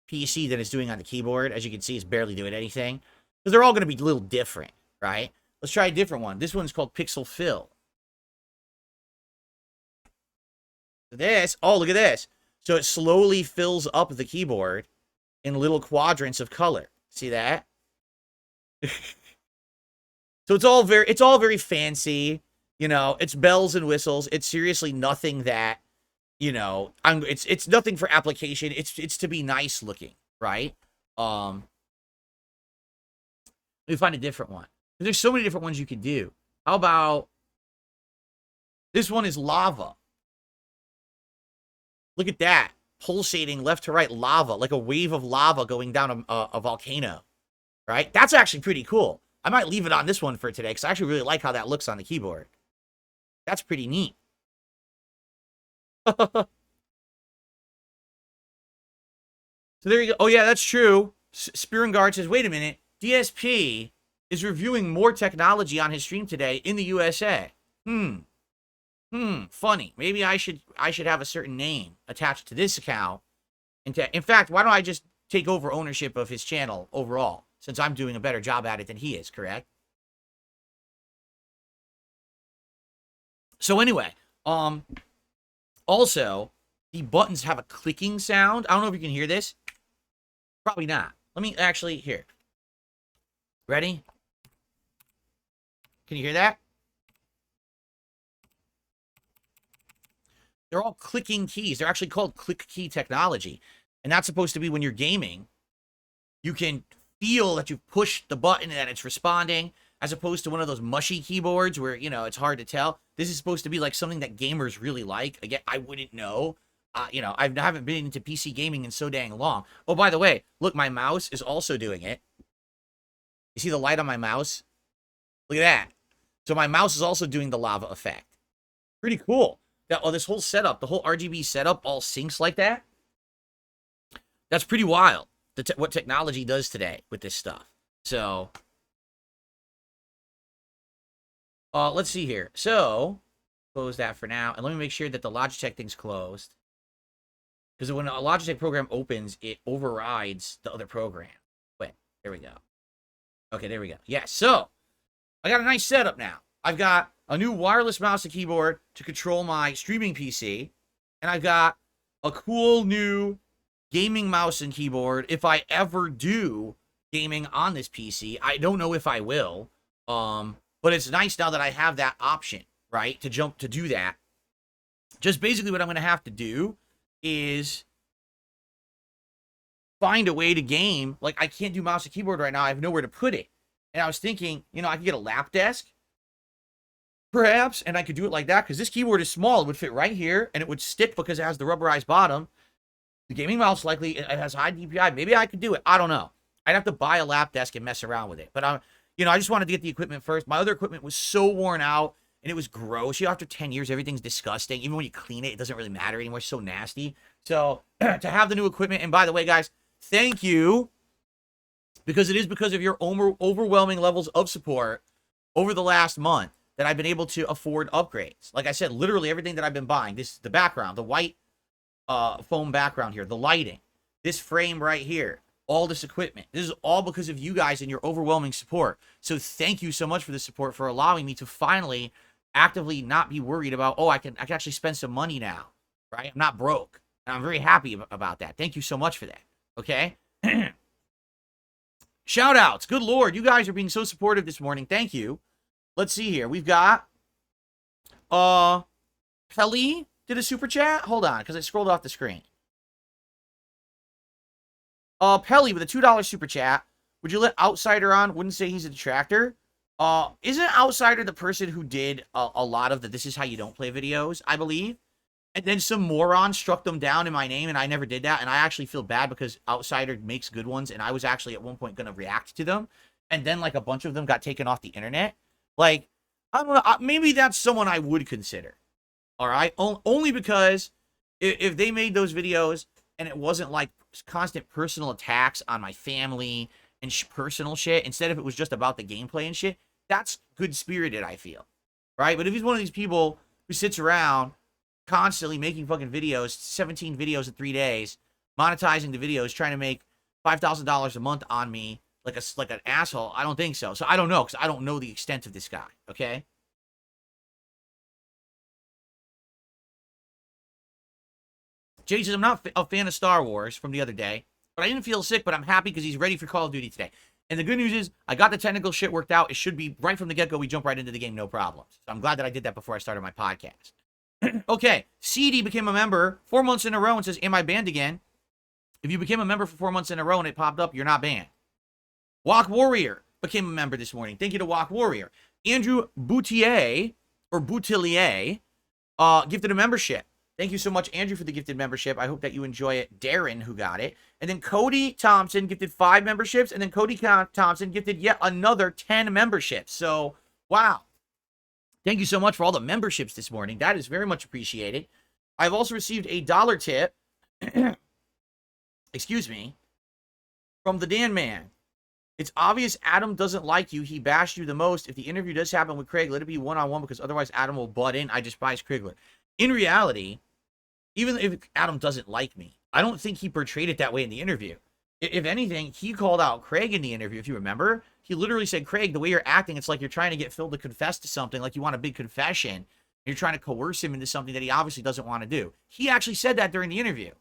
PC than it's doing on the keyboard. As you can see, it's barely doing anything. Because they're all going to be a little different, right? Let's try a different one. This one's called Pixel Fill. This, oh, look at this. So it slowly fills up the keyboard in little quadrants of color. See that? So it's all very fancy. You know, it's bells and whistles. It's seriously nothing that, you know, it's nothing for application. It's to be nice looking, right? Let me find a different one. There's so many different ones you can do. How about this one is lava. Look at that. Pulsating left to right lava, like a wave of lava going down a volcano, right? That's actually pretty cool. I might leave it on this one for today because I actually really like how that looks on the keyboard. That's pretty neat. So there you go. Oh, yeah, that's true. Spearengard says, wait a minute. DSP is reviewing more technology on his stream today in the USA. Funny. Maybe I should have a certain name attached to this account. In fact, why don't I just take over ownership of his channel overall, since I'm doing a better job at it than he is, correct? So anyway, also, the buttons have a clicking sound. I don't know if you can hear this. Probably not. Let me actually, here. Ready? Can you hear that? They're all clicking keys. They're actually called click key technology. And that's supposed to be when you're gaming, you can feel that you've pushed the button and that it's responding, as opposed to one of those mushy keyboards where, you know, it's hard to tell. This is supposed to be like something that gamers really like. Again, I wouldn't know. You know, I haven't been into PC gaming in so dang long. Oh, by the way, look, my mouse is also doing it. You see the light on my mouse? Look at that. So my mouse is also doing the lava effect. Pretty cool. This whole setup, the whole RGB setup all syncs like that. That's pretty wild, what technology does today with this stuff. So, let's see here. So, close that for now. And let me make sure that the Logitech thing's closed. Because when a Logitech program opens, it overrides the other program. Wait, there we go. Okay, there we go. Yes, so, I got a nice setup now. I've got a new wireless mouse and keyboard to control my streaming PC. And I've got a cool new gaming mouse and keyboard if I ever do gaming on this PC. I don't know if I will. But it's nice now that I have that option, right? To do that. Just basically what I'm going to have to do is find a way to game. Like, I can't do mouse and keyboard right now. I have nowhere to put it. And I was thinking, you know, I could get a lap desk, perhaps, and I could do it like that, because this keyboard is small. It would fit right here, and it would stick because it has the rubberized bottom. The gaming mouse, likely, it has high DPI. Maybe I could do it. I don't know. I'd have to buy a lap desk and mess around with it. But, you know, I just wanted to get the equipment first. My other equipment was so worn out, and it was gross. You know, after 10 years, everything's disgusting. Even when you clean it, it doesn't really matter anymore. It's so nasty. So, to have the new equipment, and by the way, guys, thank you, because it is because of your overwhelming levels of support over the last month that I've been able to afford upgrades. Like I said, literally everything that I've been buying, the background, the white foam background here, the lighting, this frame right here, all this equipment. This is all because of you guys and your overwhelming support. So thank you so much for the support, for allowing me to finally actively not be worried about, oh, I can actually spend some money now, right? I'm not broke. And I'm very happy about that. Thank you so much for that. Okay? Shout outs. Good Lord. You guys are being so supportive this morning. Thank you. Let's see here. We've got Pelly did a super chat. Hold on, because I scrolled off the screen. Pelly with a $2 super chat. Would you let Outsider on? Wouldn't say he's a detractor. Isn't Outsider the person who did a lot of the "this is how you don't play" videos, I believe? And then some moron struck them down in my name, and I never did that. And I actually feel bad because Outsider makes good ones, and I was actually at one point going to react to them. And then, like, a bunch of them got taken off the internet. Like, I don't know. Maybe that's someone I would consider. All right? Only because if they made those videos and it wasn't, like, constant personal attacks on my family and personal shit, instead of it was just about the gameplay and shit, that's good-spirited, I feel. Right? But if he's one of these people who sits around constantly making fucking videos, 17 videos in 3 days, monetizing the videos, trying to make $5,000 a month on me like an asshole, I don't think so. So I don't know, because I don't know the extent of this guy, okay? Jay says, I'm not a fan of Star Wars from the other day, but I didn't feel sick, but I'm happy because he's ready for Call of Duty today. And the good news is, I got the technical shit worked out. It should be right from the get-go. We jump right into the game, no problems. So I'm glad that I did that before I started my podcast. Okay, CD became a member 4 months in a row and says, am I banned again? If you became a member for 4 months in a row and it popped up, you're not banned. Walk Warrior became a member this morning. Thank you to Walk Warrior. Andrew Boutier, or Boutillier, gifted a membership. Thank you so much, Andrew, for the gifted membership. I hope that you enjoy it. Darren, who got it. And then Cody Thompson gifted 5 memberships. And then Cody Thompson gifted yet another 10 memberships. So, wow. Thank you so much for all the memberships this morning. That is very much appreciated. I've also received a $1 tip, excuse me, from the Dan Man. It's obvious Adam doesn't like you. He bashed you the most. If the interview does happen with Craig, let it be one-on-one because otherwise Adam will butt in. I despise Krigler. In reality, even if Adam doesn't like me, I don't think he portrayed it that way in the interview. If anything, he called out Craig in the interview, if you remember. He literally said, Craig, the way you're acting, it's like you're trying to get Phil to confess to something, like you want a big confession. You're trying to coerce him into something that he obviously doesn't want to do. He actually said that during the interview.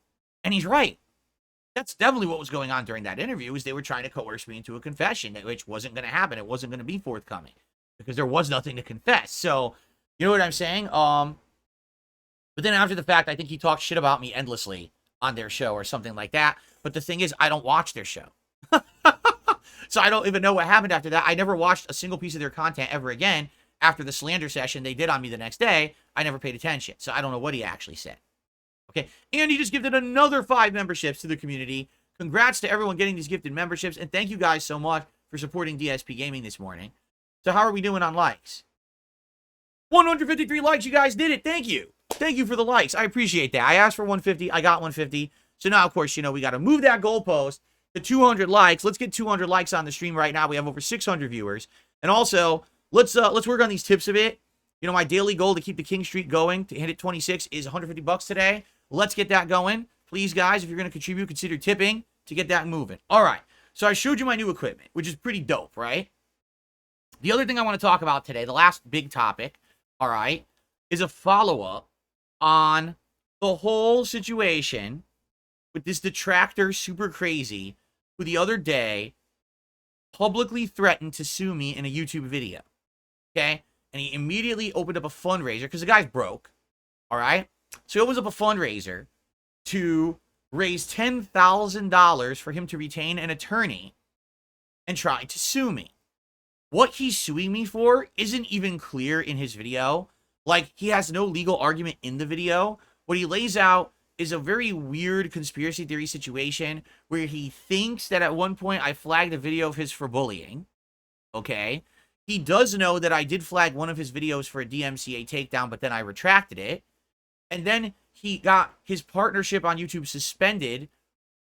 And he's right. That's definitely what was going on during that interview, is they were trying to coerce me into a confession, which wasn't going to happen. It wasn't going to be forthcoming because there was nothing to confess. So, you know what I'm saying? But then after the fact, I think he talked shit about me endlessly on their show or something like that. But the thing is, I don't watch their show. So I don't even know what happened after that. I never watched a single piece of their content ever again. After the slander session they did on me the next day, I never paid attention. So I don't know what he actually said. Okay, and he just gifted another 5 memberships to the community. Congrats to everyone getting these gifted memberships. And thank you guys so much for supporting DSP Gaming this morning. So how are we doing on likes? 153 likes. You guys did it. Thank you. Thank you for the likes. I appreciate that. I asked for 150. I got 150. So now, of course, you know, we got to move that goalpost to 200 likes. Let's get 200 likes on the stream right now. We have over 600 viewers. And also, let's work on these tips a bit. You know, my daily goal to keep the King Streak going, to hit it 26, is 150 bucks today. Let's get that going. Please, guys, if you're going to contribute, consider tipping to get that moving. All right. So I showed you my new equipment, which is pretty dope, right? The other thing I want to talk about today, the last big topic, all right, is a follow-up on the whole situation with this Detractor super crazy who the other day publicly threatened to sue me in a YouTube video, okay? And he immediately opened up a fundraiser because the guy's broke, all right? So he opens up a fundraiser to raise $10,000 for him to retain an attorney and try to sue me. What he's suing me for isn't even clear in his video. Like, he has no legal argument in the video. What he lays out is a very weird conspiracy theory situation where he thinks that at one point I flagged a video of his for bullying. Okay? He does know that I did flag one of his videos for a DMCA takedown, but then I retracted it. And then he got his partnership on YouTube suspended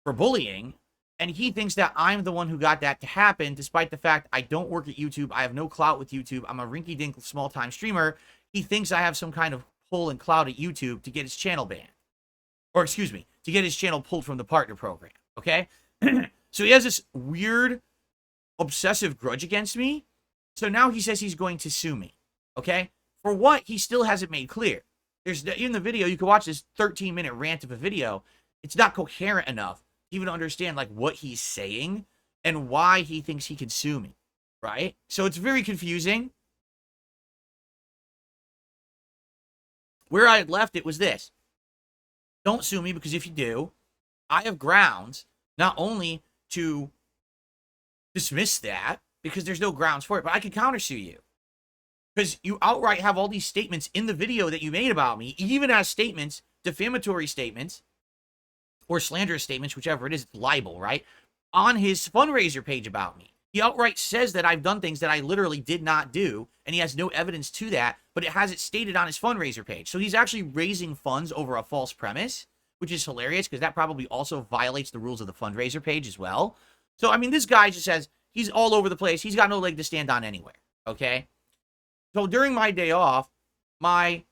for bullying. And he thinks that I'm the one who got that to happen, despite the fact I don't work at YouTube. I have no clout with YouTube. I'm a rinky-dink small-time streamer. He thinks I have some kind of pull and clout at YouTube to get his channel banned. Or, excuse me, to get his channel pulled from the partner program. Okay? So he has this weird, obsessive grudge against me. So now he says he's going to sue me. Okay? For what, he still hasn't made clear. In the video, you can watch this 13-minute rant of a video. It's not coherent enough to even understand, like, what he's saying and why he thinks he can sue me. Right? So it's very confusing. Where I had left it was this. Don't sue me, because if you do, I have grounds not only to dismiss that, because there's no grounds for it, but I could countersue you. Because you outright have all these statements in the video that you made about me, even as statements, defamatory statements, or slanderous statements, whichever it is, libel, right? On his fundraiser page about me. He outright says that I've done things that I literally did not do, and he has no evidence to that, but it has it stated on his fundraiser page. So he's actually raising funds over a false premise, which is hilarious because that probably also violates the rules of the fundraiser page as well. So, I mean, this guy just says he's all over the place. He's got no leg to stand on anywhere, okay? So during my day off, one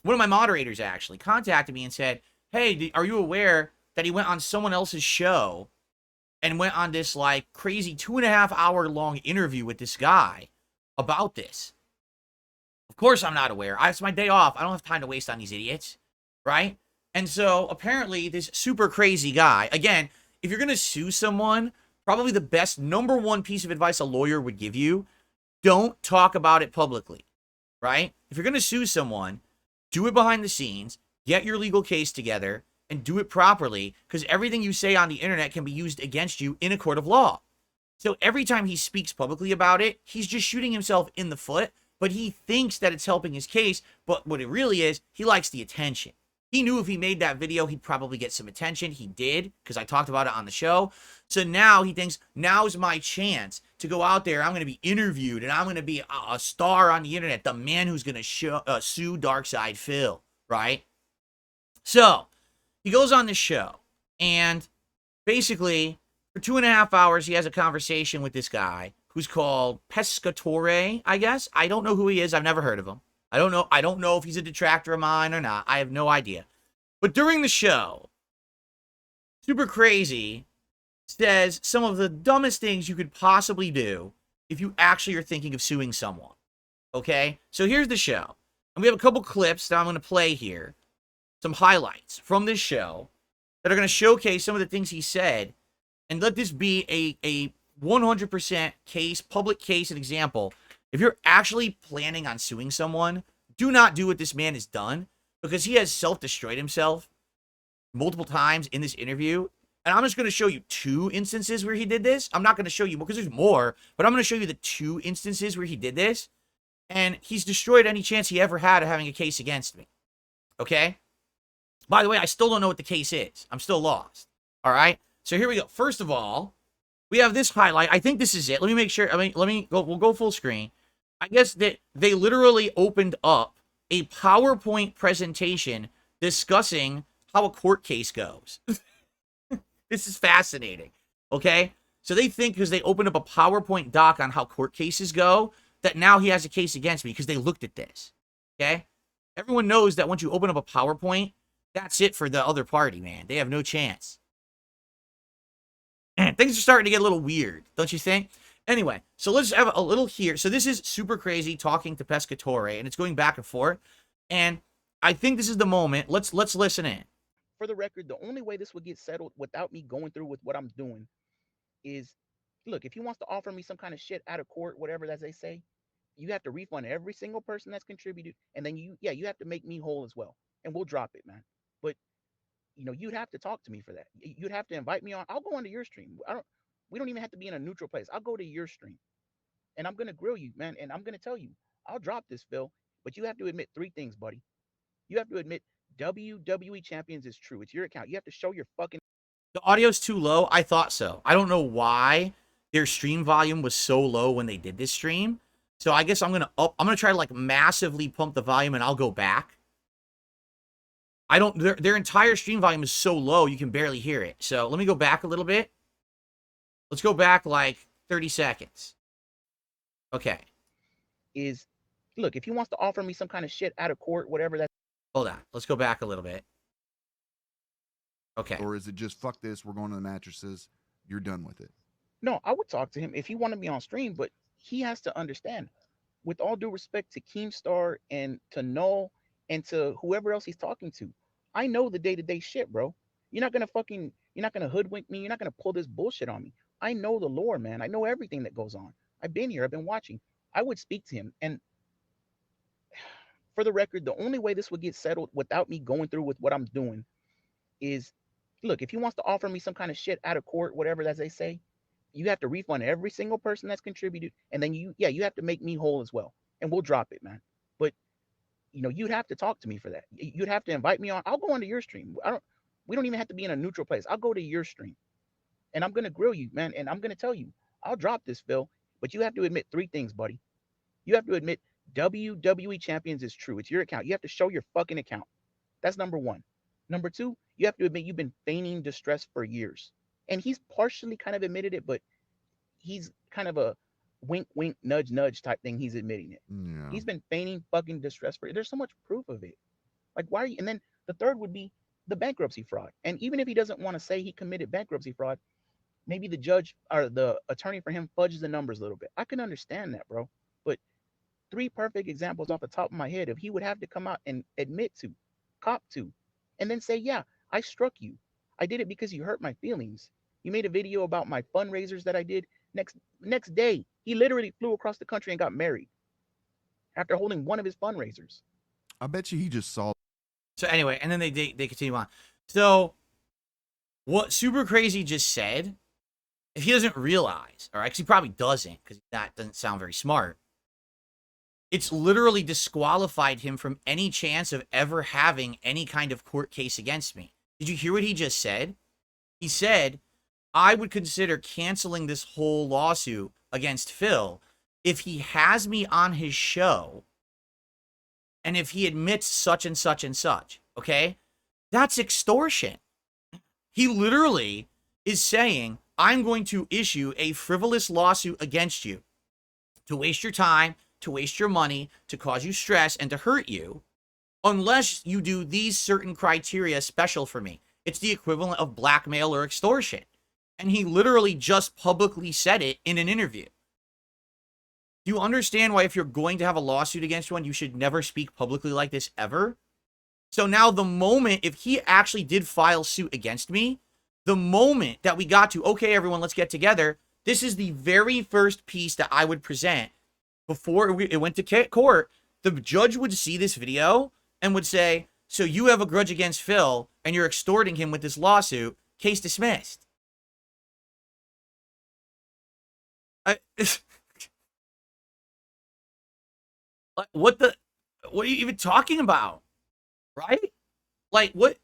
of my moderators actually contacted me and said, hey, are you aware that he went on someone else's show and went on this like crazy 2.5 hour long interview with this guy about this? Of course I'm not aware. It's my day off. I don't have time to waste on these idiots, right? And so apparently this super crazy guy, again, if you're going to sue someone, probably the best #1 piece of advice a lawyer would give you, don't talk about it publicly, right? If you're going to sue someone, do it behind the scenes, get your legal case together, and do it properly, because everything you say on the internet can be used against you in a court of law. So every time he speaks publicly about it, he's just shooting himself in the foot, but he thinks that it's helping his case, but what it really is, he likes the attention. He knew if he made that video, he'd probably get some attention. He did, because I talked about it on the show. So now he thinks, now's my chance to go out there. I'm going to be interviewed, and I'm going to be a star on the internet, the man who's going to sue Darkside Phil, right? So he goes on this show, and basically, for 2.5 hours, he has a conversation with this guy who's called Pescatore, I guess. I don't know who he is. I've never heard of him. I don't know if he's a detractor of mine or not. I have no idea. But during the show, Super Crazy says some of the dumbest things you could possibly do if you actually are thinking of suing someone. Okay? So here's the show. And we have a couple clips that I'm going to play here. Some highlights from this show that are going to showcase some of the things he said. And let this be a 100% case, public case, and example. If you're actually planning on suing someone, do not do what this man has done, because he has self-destroyed himself multiple times in this interview. And I'm just going to show you 2 instances where he did this. I'm not going to show you, because there's more, but I'm going to show you the 2 instances where he did this. And he's destroyed any chance he ever had of having a case against me. Okay? By the way, I still don't know what the case is. I'm still lost. All right? So here we go. First of all, we have this highlight. I think this is it. Let me make sure. We'll go full screen. I guess that they literally opened up a PowerPoint presentation discussing how a court case goes. This is fascinating. Okay? So they think because they opened up a PowerPoint doc on how court cases go, that now he has a case against me because they looked at this. Okay? Everyone knows that once you open up a PowerPoint, that's it for the other party, man. They have no chance. Things are starting to get a little weird, don't you think? Anyway, so let's have a little here. So this is Super Crazy talking to Pescatore, and it's going back and forth. And I think this is the moment. Let's listen in. For the record, the only way this would get settled without me going through with what I'm doing is, look, if he wants to offer me some kind of shit out of court, whatever as they say, you have to refund every single person that's contributed, and then you have to make me whole as well, and we'll drop it, man. But you'd have to talk to me for that. You'd have to invite me on. I'll go onto your stream. We don't even have to be in a neutral place. I'll go to your stream, and I'm gonna grill you, man, and I'm gonna tell you, I'll drop this, Phil. But you have to admit 3 things, buddy. You have to admit WWE Champions is true. It's your account. You have to show your fucking. The audio's too low. I thought so. I don't know why their stream volume was so low when they did this stream. So I guess I'm gonna try to like massively pump the volume, and I'll go back. Their entire stream volume is so low you can barely hear it. So let me go back a little bit. Let's go back like 30 seconds. Okay. Look, if he wants to offer me some kind of shit out of court, whatever that. Hold on. Let's go back a little bit. Okay. Or is it just fuck this? We're going to the mattresses. You're done with it. No, I would talk to him if he wanted me on stream, but he has to understand, with all due respect to Keemstar and to Null and to whoever else he's talking to, I know the day-to-day shit, bro. You're not gonna hoodwink me. You're not gonna pull this bullshit on me. I know the lore, man. I know everything that goes on. I've been here. I've been watching. I would speak to him. And for the record, the only way this would get settled without me going through with what I'm doing is, look, if he wants to offer me some kind of shit out of court, whatever as they say, You have to refund every single person that's contributed, and then you have to make me whole as well, and we'll drop it, man. But you'd have to talk to me for that. You'd have to invite me on. I'll go onto your stream. We don't even have to be in a neutral place. I'll go to your stream, and I'm gonna grill you, man, and I'm gonna tell you, I'll drop this, Phil. But you have to admit three things, buddy. You have to admit WWE Champions is true. It's your account. You have to show your fucking account. That's number one. Number two, you have to admit you've been feigning distress for years. And he's partially kind of admitted it, but he's kind of a wink, wink, nudge, nudge type thing. He's admitting it. Yeah. He's been feigning fucking distress for. There's so much proof of it. Like, why are you? And then the third would be the bankruptcy fraud. And even if he doesn't want to say he committed bankruptcy fraud, maybe the judge or the attorney for him fudges the numbers a little bit. I can understand that, bro. But three perfect examples off the top of my head of he would have to come out and admit to, cop to, and then say, yeah, I struck you. I did it because you hurt my feelings. You made a video about my fundraisers that I did. Next day, he literally flew across the country and got married after holding one of his fundraisers. I bet you he just saw. So anyway, and then they continue on. So what Super Crazy just said, if he doesn't realize, or actually probably doesn't, because that doesn't sound very smart, it's literally disqualified him from any chance of ever having any kind of court case against me. Did you hear what he just said? He said, I would consider canceling this whole lawsuit against Phil if he has me on his show and if he admits such and such and such, okay? That's extortion. He literally is saying, I'm going to issue a frivolous lawsuit against you to waste your time, to waste your money, to cause you stress, and to hurt you, unless you do these certain criteria special for me. It's the equivalent of blackmail or extortion. And he literally just publicly said it in an interview. Do you understand why if you're going to have a lawsuit against one, you should never speak publicly like this ever? So now the moment, if he actually did file suit against me, the moment that we got to, okay, everyone, let's get together, this is the very first piece that I would present before it went to court. The judge would see this video and would say, so you have a grudge against Phil and you're extorting him with this lawsuit, case dismissed. What are you even talking about? Right? Like, what?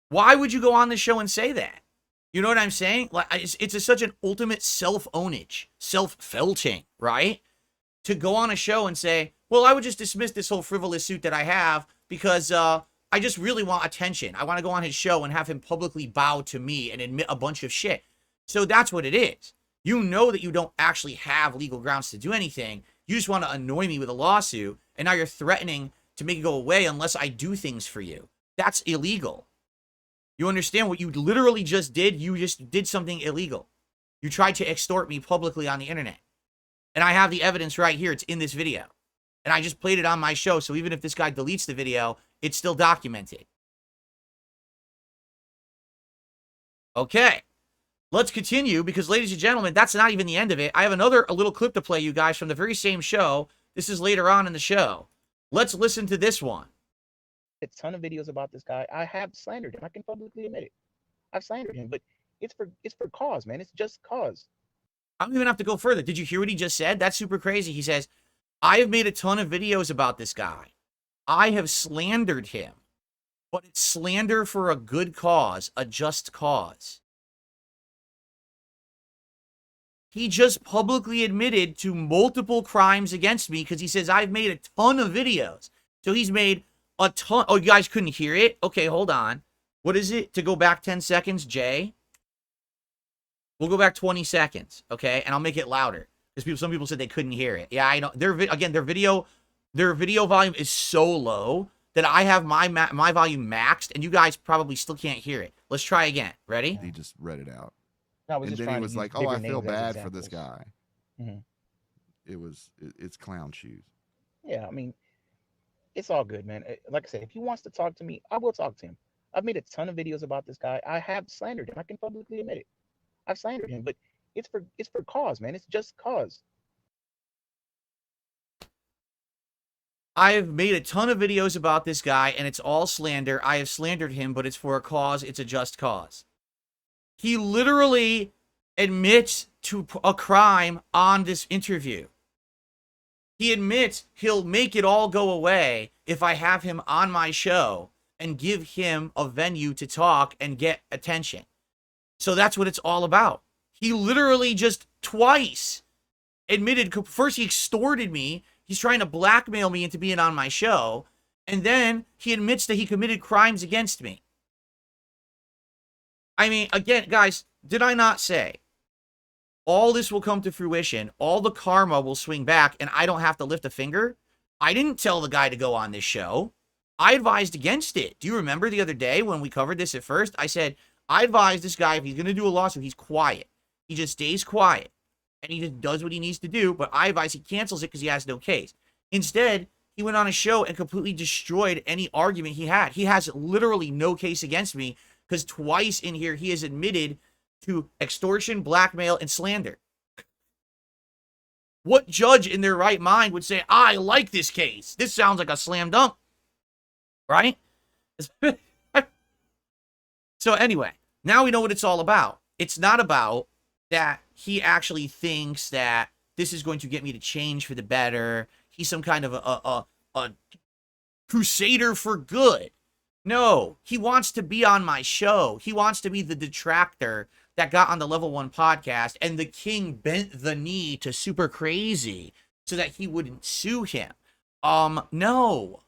Why would you go on the show and say that? You know what I'm saying? Like, it's such an ultimate self-ownage, self-felching, right? To go on a show and say, well, I would just dismiss this whole frivolous suit that I have because I just really want attention. I want to go on his show and have him publicly bow to me and admit a bunch of shit. So that's what it is. You know that you don't actually have legal grounds to do anything. You just want to annoy me with a lawsuit, and now you're threatening to make it go away unless I do things for you. That's illegal. You understand what you literally just did? You just did something illegal. You tried to extort me publicly on the internet. And I have the evidence right here. It's in this video. And I just played it on my show, so even if this guy deletes the video, it's still documented. Okay. Let's continue, because ladies and gentlemen, that's not even the end of it. I have a little clip to play you guys from the very same show. This is later on in the show. Let's listen to this one. A ton of videos about this guy. I have slandered him. I can publicly admit it. I've slandered him, but it's for cause, man. It's just cause. I don't even have to go further. Did you hear what he just said? That's super crazy. He says, I have made a ton of videos about this guy. I have slandered him, but it's slander for a good cause, a just cause. He just publicly admitted to multiple crimes against me because he says, I've made a ton of videos. So he's made a ton. Oh, you guys couldn't hear it? Okay, hold on. What is it? To go back 10 seconds, Jay? We'll go back 20 seconds, okay? And I'll make it louder. Because some people said they couldn't hear it. Yeah, I know. Their video volume is so low that I have my volume maxed, and you guys probably still can't hear it. Let's try again. Ready? He just read it out. I was And just then trying he to was use like, oh, bigger I feel names as bad for this examples. guy. Mhm. It's clown shoes. Yeah, I mean, it's all good, man. Like I said, if he wants to talk to me, I will talk to him. I've made a ton of videos about this guy. I have slandered him. I can publicly admit it. I've slandered him, but it's for cause, man. It's just cause. I've made a ton of videos about this guy, and it's all slander. I have slandered him, but it's for a cause. It's a just cause. He literally admits to a crime on this interview. He admits he'll make it all go away if I have him on my show and give him a venue to talk and get attention. So that's what it's all about. He literally just twice admitted, first he extorted me. He's trying to blackmail me into being on my show. And then he admits that he committed crimes against me. I mean, again, guys, did I not say all this will come to fruition, all the karma will swing back, and I don't have to lift a finger? I didn't tell the guy to go on this show. I advised against it. Do you remember the other day when we covered this at first? I said, I advise this guy, if he's going to do a lawsuit, he's quiet. He just stays quiet. And he just does what he needs to do, but I advise he cancels it because he has no case. Instead, he went on a show and completely destroyed any argument he had. He has literally no case against me because twice in here he has admitted to extortion, blackmail, and slander. What judge in their right mind would say, I like this case? This sounds like a slam dunk. Right? So anyway, now we know what it's all about. It's not about that he actually thinks that this is going to get me to change for the better. He's some kind of a crusader for good. No, he wants to be on my show. He wants to be the detractor that got on the Level 1 podcast, and the king bent the knee to Super Crazy so that he wouldn't sue him. No.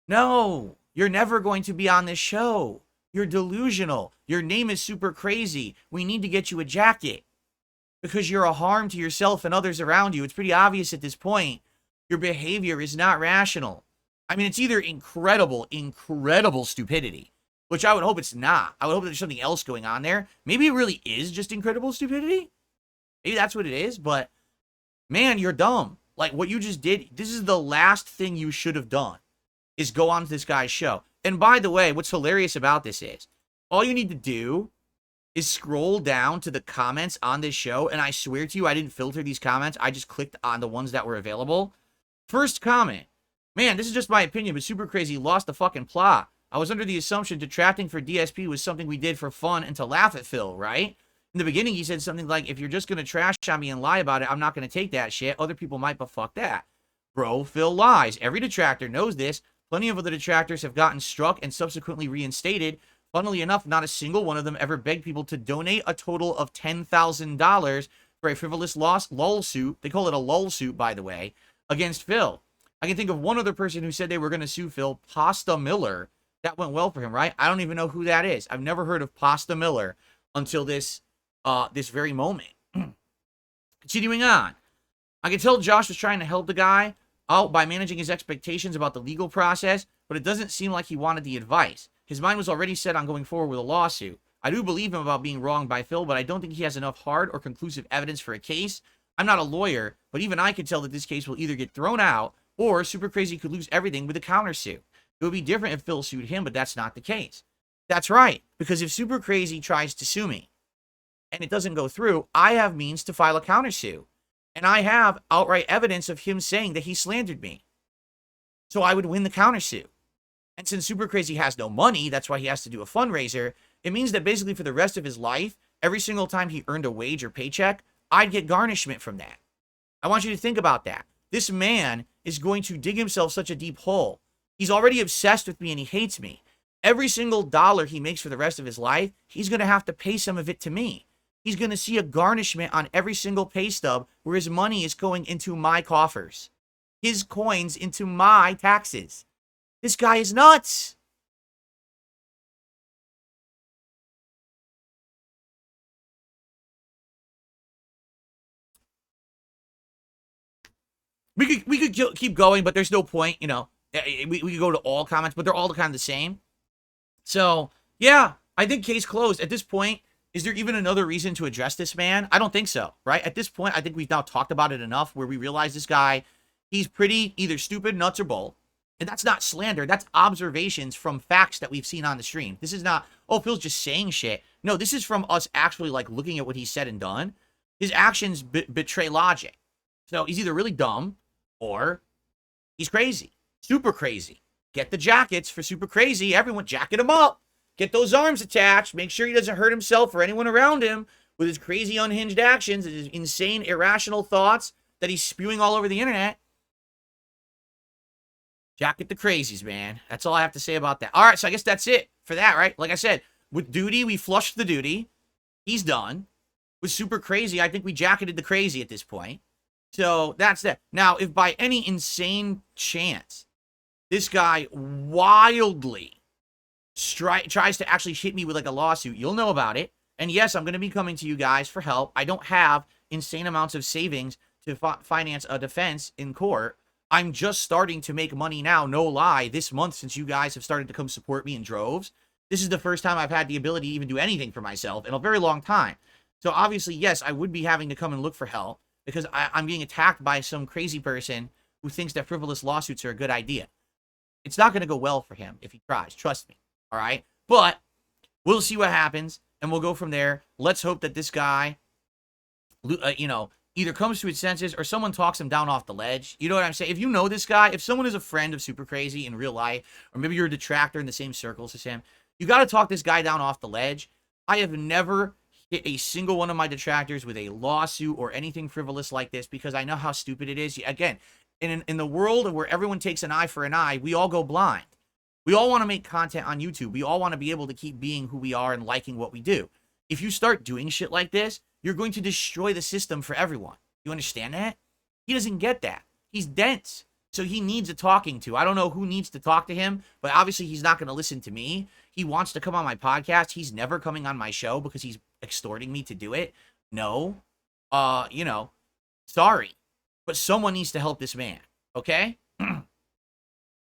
No, you're never going to be on this show. You're delusional. Your name is Super Crazy. We need to get you a jacket because you're a harm to yourself and others around you. It's pretty obvious at this point. Your behavior is not rational. I mean, it's either incredible stupidity, which I would hope it's not. I would hope there's something else going on there. Maybe it really is just incredible stupidity. Maybe that's what it is, but man, you're dumb. Like what you just did, this is the last thing you should have done, is go on to this guy's show. And by the way, what's hilarious about this is, all you need to do is scroll down to the comments on this show, and I swear to you, I didn't filter these comments. I just clicked on the ones that were available. First comment, man, this is just my opinion, but Super Crazy lost the fucking plot. I was under the assumption detracting for DSP was something we did for fun and to laugh at Phil, right? In the beginning, he said something like, if you're just going to trash on me and lie about it, I'm not going to take that shit. Other people might, but fuck that. Bro, Phil lies. Every detractor knows this. Plenty of other detractors have gotten struck and subsequently reinstated. Funnily enough, not a single one of them ever begged people to donate a total of $10,000 for a frivolous lull suit. They call it a lull suit, by the way, against Phil. I can think of one other person who said they were going to sue Phil, Pasta Miller. That went well for him, right? I don't even know who that is. I've never heard of Pasta Miller until this very moment. Continuing on. I can tell Josh was trying to help the guy out by managing his expectations about the legal process, but it doesn't seem like he wanted the advice. His mind was already set on going forward with a lawsuit. I do believe him about being wronged by Phil, but I don't think he has enough hard or conclusive evidence for a case. I'm not a lawyer, but even I can tell that this case will either get thrown out or Super Crazy could lose everything with a countersuit. It would be different if Phil sued him, but that's not the case. That's right, because if Super Crazy tries to sue me and it doesn't go through, I have means to file a countersuit. And I have outright evidence of him saying that he slandered me. So I would win the countersuit. And since Super Crazy has no money, that's why he has to do a fundraiser, it means that basically for the rest of his life, every single time he earned a wage or paycheck, I'd get garnishment from that. I want you to think about that. This man is going to dig himself such a deep hole. He's already obsessed with me and he hates me. Every single dollar he makes for the rest of his life, he's going to have to pay some of it to me. He's going to see a garnishment on every single pay stub where his money is going into my coffers. His coins into my taxes. This guy is nuts. We could keep going, but there's no point, you know. We could go to all comments, but they're all kind of the same. So, yeah, I think case closed. At this point, is there even another reason to address this man? I don't think so, right? At this point, I think we've now talked about it enough where we realize this guy, he's pretty either stupid, nuts, or bull. And that's not slander. That's observations from facts that we've seen on the stream. This is not, oh, Phil's just saying shit. No, this is from us actually, like, looking at what he said and done. His actions betray logic. So he's either really dumb or he's crazy. Super crazy. Get the jackets for Super Crazy. Everyone, jacket him up. Get those arms attached. Make sure he doesn't hurt himself or anyone around him with his crazy unhinged actions and his insane irrational thoughts that he's spewing all over the internet. Jacket the crazies, man. That's all I have to say about that. All right, so I guess that's it for that, right? Like I said, with Duty, we flushed the Duty. He's done. With Super Crazy, I think we jacketed the crazy at this point. So that's that. Now, if by any insane chance this guy wildly tries to actually hit me with like a lawsuit, you'll know about it. And yes, I'm going to be coming to you guys for help. I don't have insane amounts of savings to finance a defense in court. I'm just starting to make money now, no lie, this month since you guys have started to come support me in droves. This is the first time I've had the ability to even do anything for myself in a very long time. So obviously, yes, I would be having to come and look for help because I'm being attacked by some crazy person who thinks that frivolous lawsuits are a good idea. It's not going to go well for him if he tries. Trust me. All right? But we'll see what happens, and we'll go from there. Let's hope that this guy, either comes to his senses or someone talks him down off the ledge. You know what I'm saying? If you know this guy, if someone is a friend of Super Crazy in real life, or maybe you're a detractor in the same circles as him, you got to talk this guy down off the ledge. I have never hit a single one of my detractors with a lawsuit or anything frivolous like this because I know how stupid it is. Again, in the world where everyone takes an eye for an eye, we all go blind. We all want to make content on YouTube. We all want to be able to keep being who we are and liking what we do. If you start doing shit like this, you're going to destroy the system for everyone. You understand that? He doesn't get that. He's dense. So he needs a talking to. I don't know who needs to talk to him, but obviously he's not going to listen to me. He wants to come on my podcast. He's never coming on my show because he's extorting me to do it. No. Sorry. But someone needs to help this man. Okay?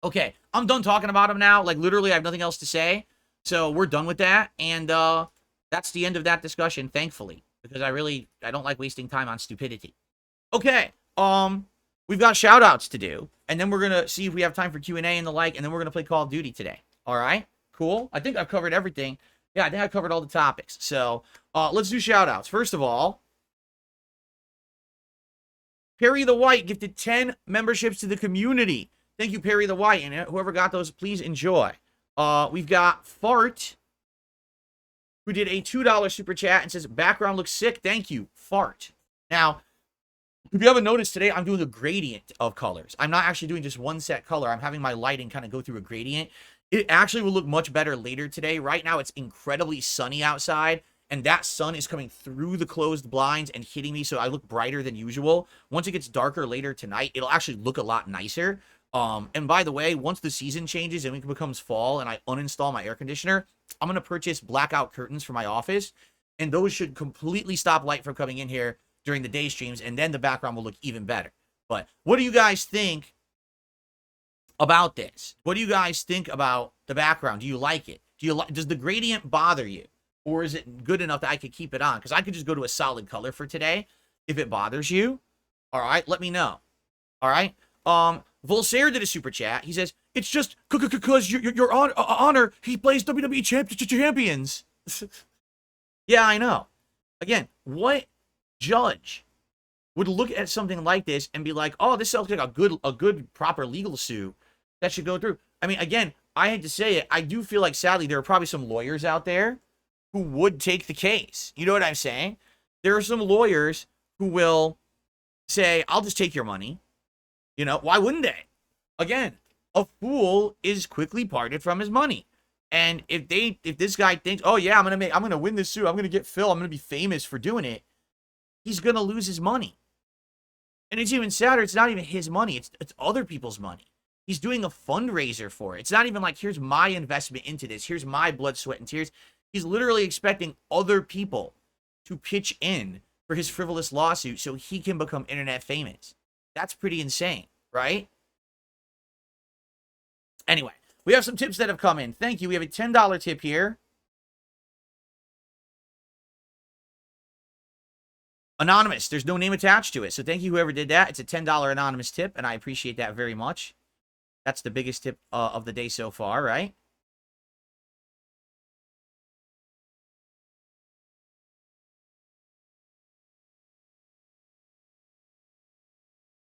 Okay. I'm done talking about him now. Like, literally, I have nothing else to say. So we're done with that. And that's the end of that discussion, thankfully. Because I don't like wasting time on stupidity. Okay. We've got shout-outs to do. And then we're going to see if we have time for Q&A and the like. And then we're going to play Call of Duty today. All right? Cool. I think I've covered everything. Yeah, I think I've covered all the topics. So, let's do shout-outs. First of all, Perry the White gifted 10 memberships to the community. Thank you, Perry the White. And whoever got those, please enjoy. We've got Fart, who did a $2 super chat and says, background looks sick. Thank you, Fart. Now, if you haven't noticed today, I'm doing a gradient of colors. I'm not actually doing just one set color. I'm having my lighting kind of go through a gradient. It actually will look much better later today. Right now, it's incredibly sunny outside, and that sun is coming through the closed blinds and hitting me, so I look brighter than usual. Once it gets darker later tonight, it'll actually look a lot nicer. And by the way, once the season changes and it becomes fall and I uninstall my air conditioner, I'm going to purchase blackout curtains for my office, and those should completely stop light from coming in here during the day streams, and then the background will look even better. But what do you guys think about this? What do you guys think about the background? Do you like it? Does the gradient bother you? Or is it good enough that I could keep it on? Because I could just go to a solid color for today. If it bothers you, all right, let me know. All right? Volsair did a super chat. He says, it's just because your honor, he plays WWE champions. Yeah, I know. Again, what judge would look at something like this and be like, oh, this sounds like a good proper legal suit that should go through? I mean, again, I hate to say it, I do feel like, sadly, there are probably some lawyers out there who would take the case. You know what I'm saying? There are some lawyers who will say, I'll just take your money. You know, why wouldn't they? Again, a fool is quickly parted from his money. And if this guy thinks, oh yeah, I'm gonna win this suit, I'm gonna get Phil, I'm gonna be famous for doing it, he's gonna lose his money. And it's even sadder, it's not even his money, it's other people's money. He's doing a fundraiser for it. It's not even like, here's my investment into this, here's my blood, sweat, and tears. He's literally expecting other people to pitch in for his frivolous lawsuit so he can become internet famous. That's pretty insane, right? Anyway, we have some tips that have come in. Thank you. We have a $10 tip here. Anonymous. There's no name attached to it. So thank you, whoever did that. It's a $10 anonymous tip, and I appreciate that very much. That's the biggest tip of the day so far, right?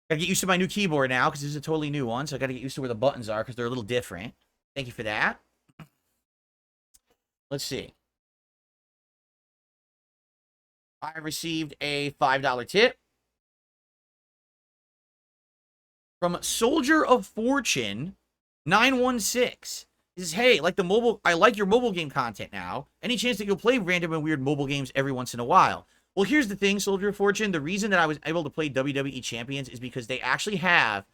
Gotta get used to my new keyboard now, because this is a totally new one, so I gotta get used to where the buttons are, because they're a little different. Thank you for that. Let's see. I received a $5 tip from Soldier of Fortune 916. He says, hey, I like your mobile game content now. Any chance that you'll play random and weird mobile games every once in a while? Well, here's the thing, Soldier of Fortune. The reason that I was able to play WWE Champions is because they actually have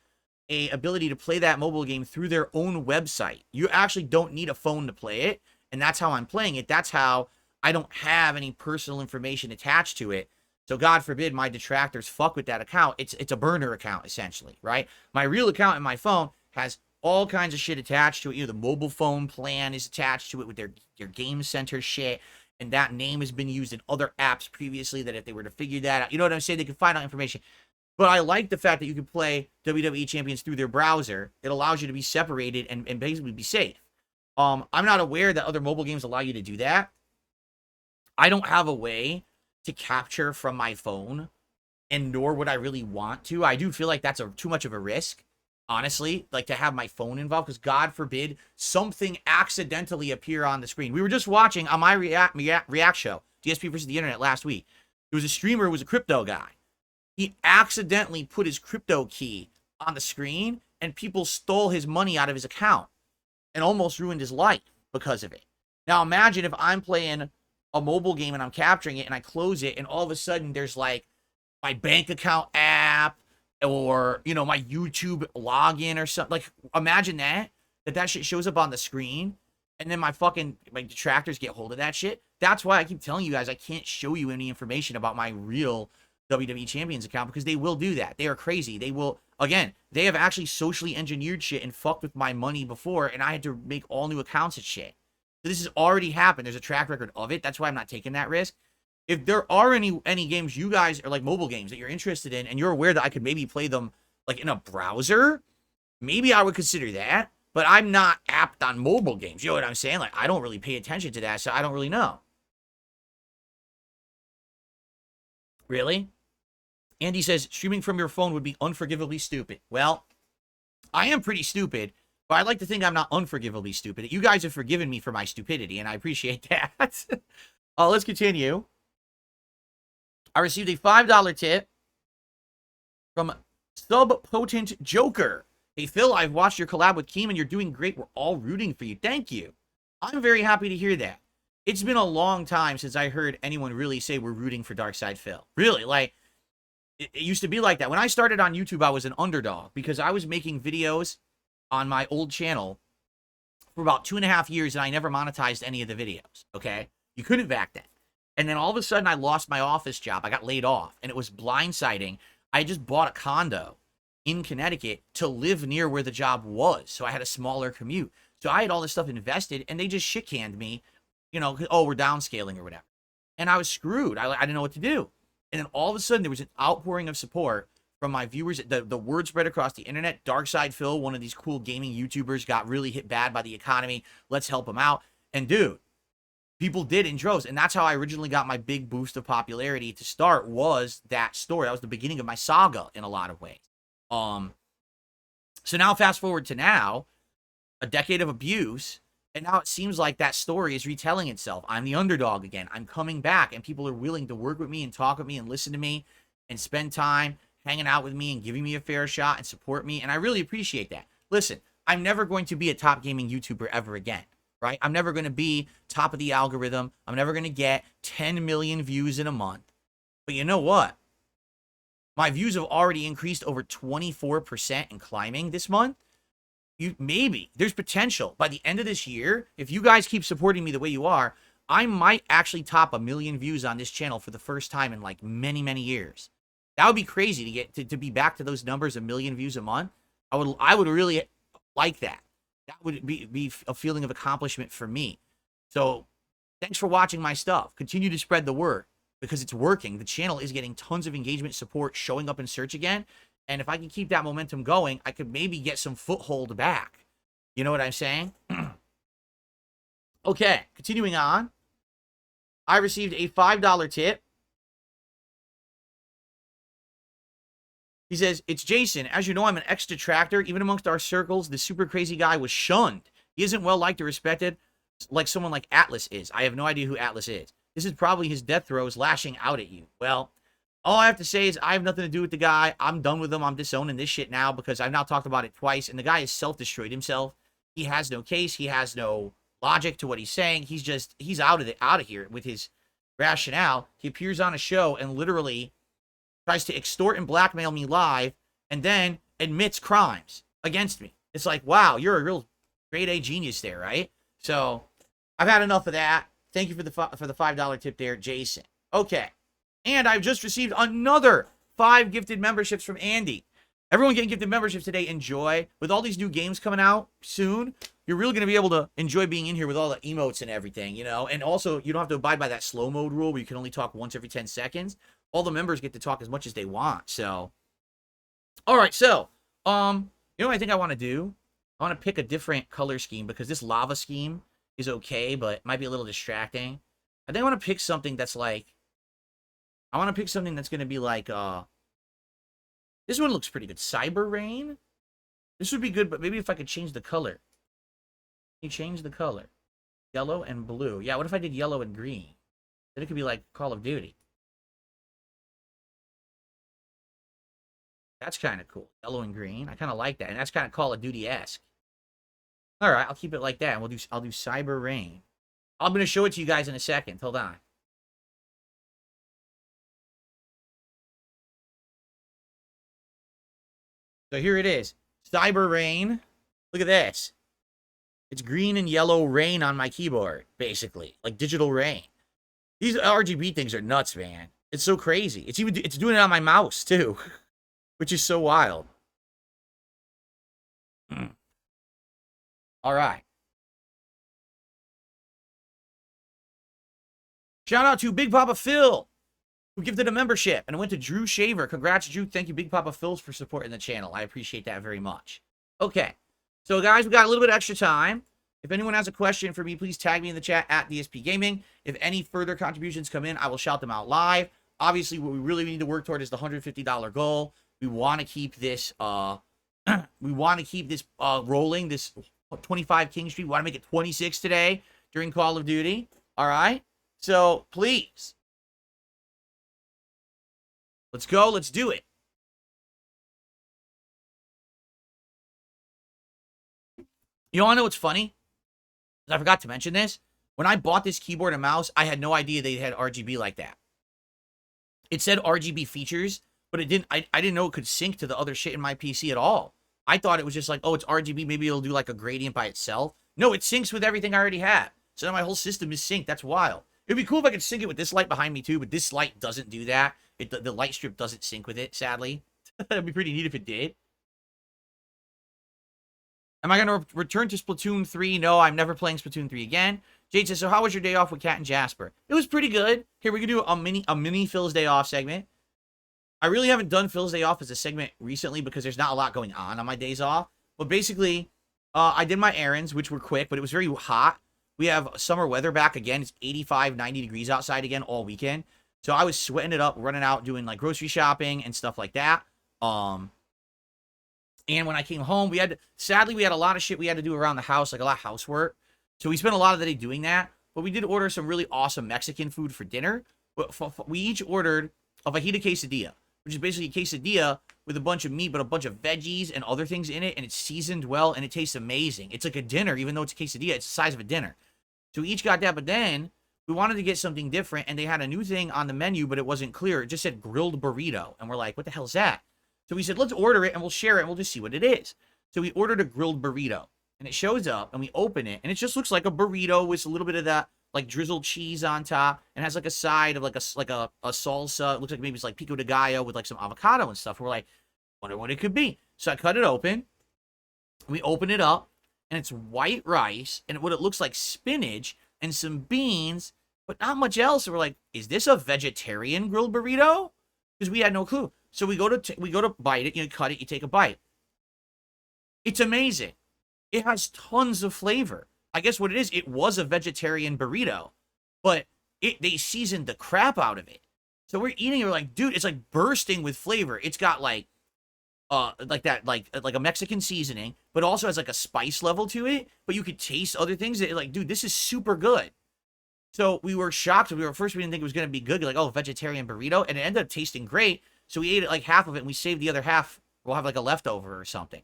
a ability to play that mobile game through their own website. You actually don't need a phone to play it, and that's how I'm playing it. That's how I don't have any personal information attached to it. So God forbid my detractors fuck with that account. It's a burner account, essentially, right? My real account in my phone has all kinds of shit attached to it. You know, the mobile phone plan is attached to it with their game center shit. And that name has been used in other apps previously that if they were to figure that out, you know what I'm saying? They can find out information. But I like the fact that you can play WWE Champions through their browser. It allows you to be separated and basically be safe. I'm not aware that other mobile games allow you to do that. I don't have a way to capture from my phone, and nor would I really want to. I do feel like that's too much of a risk, honestly, like to have my phone involved, because God forbid something accidentally appear on the screen. We were just watching on my React show, DSP versus the Internet, last week. There was a streamer who was a crypto guy. He accidentally put his crypto key on the screen, and people stole his money out of his account and almost ruined his life because of it. Now imagine if I'm playing a mobile game and I'm capturing it and I close it, and all of a sudden there's like my bank account app or, you know, my YouTube login or something. Like, imagine that shit shows up on the screen, and then my detractors get hold of that shit. That's why I keep telling you guys I can't show you any information about my real WWE Champions account, because they will do that. They are crazy. They will, again, they have actually socially engineered shit and fucked with my money before, and I had to make all new accounts and shit. So this has already happened. There's a track record of it. That's why I'm not taking that risk. If there are any games you guys are like mobile games that you're interested in, and you're aware that I could maybe play them like in a browser, maybe I would consider that. But I'm not apt on mobile games. You know what I'm saying? Like, I don't really pay attention to that, so I don't really know. Really? Andy says, streaming from your phone would be unforgivably stupid. Well, I am pretty stupid, but I like to think I'm not unforgivably stupid. You guys have forgiven me for my stupidity, and I appreciate that. Let's continue. I received a $5 tip from Subpotent Joker. Hey, Phil, I've watched your collab with Keem, and you're doing great. We're all rooting for you. Thank you. I'm very happy to hear that. It's been a long time since I heard anyone really say we're rooting for Darkside Phil. Really, like, it used to be like that. When I started on YouTube, I was an underdog because I was making videos on my old channel for about 2.5 years, and I never monetized any of the videos, okay? You couldn't back then. And then all of a sudden, I lost my office job. I got laid off, and it was blindsiding. I just bought a condo in Connecticut to live near where the job was, so I had a smaller commute. So I had all this stuff invested, and they just shit-canned me, you know, oh, we're downscaling or whatever. And I was screwed. I didn't know what to do. And then all of a sudden, there was an outpouring of support from my viewers. The word spread across the internet. Darkside Phil, one of these cool gaming YouTubers, got really hit bad by the economy. Let's help him out. And dude, people did in droves. And that's how I originally got my big boost of popularity to start, was that story. That was the beginning of my saga in a lot of ways. So now fast forward to now, a decade of abuse, and now it seems like that story is retelling itself. I'm the underdog again. I'm coming back, and people are willing to work with me and talk with me and listen to me and spend time hanging out with me and giving me a fair shot and support me, and I really appreciate that. Listen, I'm never going to be a top gaming YouTuber ever again, right? I'm never going to be top of the algorithm. I'm never going to get 10 million views in a month. But you know what? My views have already increased over 24% and climbing this month. Maybe there's potential by the end of this year. If you guys keep supporting me the way you are, I might actually top 1 million views on this channel for the first time in like many, many years. That would be crazy to get to be back to those numbers, 1 million views a month. I would really like that. That would be a feeling of accomplishment for me. So thanks for watching my stuff. Continue to spread the word, because it's working. The channel is getting tons of engagement, support, showing up in search again. And if I can keep that momentum going, I could maybe get some foothold back. You know what I'm saying? Okay, continuing on. I received a $5 tip. He says, it's Jason. As you know, I'm an ex-detractor. Even amongst our circles, the super crazy guy was shunned. He isn't well liked or respected like someone like Atlas is. I have no idea who Atlas is. This is probably his death throes lashing out at you. Well, all I have to say is I have nothing to do with the guy. I'm done with him. I'm disowning this shit now because I've now talked about it twice, and the guy has self-destroyed himself. He has no case. He has no logic to what he's saying. He's out of here with his rationale. He appears on a show and literally tries to extort and blackmail me live and then admits crimes against me. It's like, wow, you're a real grade A genius there, right? So I've had enough of that. Thank you for the $5 tip there, Jason. Okay. And I've just received another 5 gifted memberships from Andy. Everyone getting gifted memberships today, enjoy. With all these new games coming out soon, you're really going to be able to enjoy being in here with all the emotes and everything, you know? And also, you don't have to abide by that slow mode rule where you can only talk once every 10 seconds. All the members get to talk as much as they want, so. All right, so, you know what I think I want to do? I want to pick a different color scheme because this lava scheme is okay, but it might be a little distracting. I think I want to pick something that's like, I want to pick something that's going to be like, this one looks pretty good. Cyber Rain? This would be good, but maybe if I could change the color. Can you change the color? Yellow and blue. Yeah, what if I did yellow and green? Then it could be like Call of Duty. That's kind of cool. Yellow and green. I kind of like that. And that's kind of Call of Duty-esque. All right, I'll keep it like that. And I'll do Cyber Rain. I'm going to show it to you guys in a second. Hold on. So here it is. Cyber Rain. Look at this. It's green and yellow rain on my keyboard, basically. Like digital rain. These RGB things are nuts, man. It's so crazy. It's doing it on my mouse, too. Which is so wild. All right. Shout out to Big Papa Phil, who gifted a membership. And it went to Drew Shaver. Congrats, Drew. Thank you, Big Papa Phil's, for supporting the channel. I appreciate that very much. Okay. So, guys, we got a little bit of extra time. If anyone has a question for me, please tag me in the chat at DSPGaming. If any further contributions come in, I will shout them out live. Obviously, what we really need to work toward is the $150 goal. We want to keep this rolling, this 25 King Street. We want to make it 26 today during Call of Duty. All right? So, please. Let's go. Let's do it. You want to know what's funny? I forgot to mention this. When I bought this keyboard and mouse, I had no idea they had RGB like that. It said RGB features, but it didn't. I didn't know it could sync to the other shit in my PC at all. I thought it was just like, oh, it's RGB. Maybe it'll do like a gradient by itself. No, it syncs with everything I already have. So now my whole system is synced. That's wild. It'd be cool if I could sync it with this light behind me too, but this light doesn't do that. The light strip doesn't sync with it, sadly. That'd be pretty neat if it did. Am I going to return to Splatoon 3? No, I'm never playing Splatoon 3 again. Jade says, so how was your day off with Cat and Jasper? It was pretty good. Here, we can do a mini Phil's Day Off segment. I really haven't done Phil's Day Off as a segment recently because there's not a lot going on my days off. But basically, I did my errands, which were quick, but it was very hot. We have summer weather back again. It's 85, 90 degrees outside again all weekend. So I was sweating it up, running out, doing like grocery shopping and stuff like that. And when I came home, sadly, we had a lot of shit we had to do around the house, like a lot of housework. So we spent a lot of the day doing that. But we did order some really awesome Mexican food for dinner. But we each ordered a fajita quesadilla, which is basically a quesadilla with a bunch of meat, but a bunch of veggies and other things in it. And it's seasoned well, and it tastes amazing. It's like a dinner, even though it's a quesadilla. It's the size of a dinner. So we each got that. But then we wanted to get something different, and they had a new thing on the menu, but it wasn't clear. It just said grilled burrito. And we're like, what the hell is that? So we said, let's order it, and we'll share it, and we'll just see what it is. So we ordered a grilled burrito, and it shows up, and we open it, and it just looks like a burrito with a little bit of that, like, drizzled cheese on top, and has, like, a side of, like a salsa. It looks like maybe it's, like, pico de gallo with, like, some avocado and stuff. We're like, wonder what it could be. So I cut it open. We open it up, and it's white rice, and what it looks like spinach, and some beans, but not much else. So we're like, is this a vegetarian grilled burrito? Because we had no clue. So we go to bite it, you cut it, you take a bite. It's amazing. It has tons of flavor. I guess what it is, it was a vegetarian burrito, but they seasoned the crap out of it. So we're eating it, we're like, dude, it's like bursting with flavor. It's got like a Mexican seasoning, but also has like a spice level to it, but you could taste other things that like, dude, this is super good. So we were shocked. We didn't think it was going to be good. Like, oh, vegetarian burrito. And it ended up tasting great. So we ate it like half of it and we saved the other half. We'll have like a leftover or something.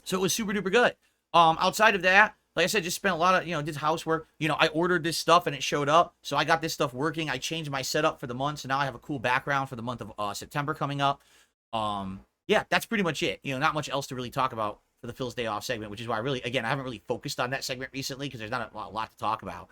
So it was super duper good. Outside of that, like I said, just spent a lot of, did housework. I ordered this stuff and it showed up. So I got this stuff working. I changed my setup for the month. So now I have a cool background for the month of September coming up. Yeah, that's pretty much it. Not much else to really talk about for the Phil's Day Off segment, which is why I haven't really focused on that segment recently because there's not a lot to talk about.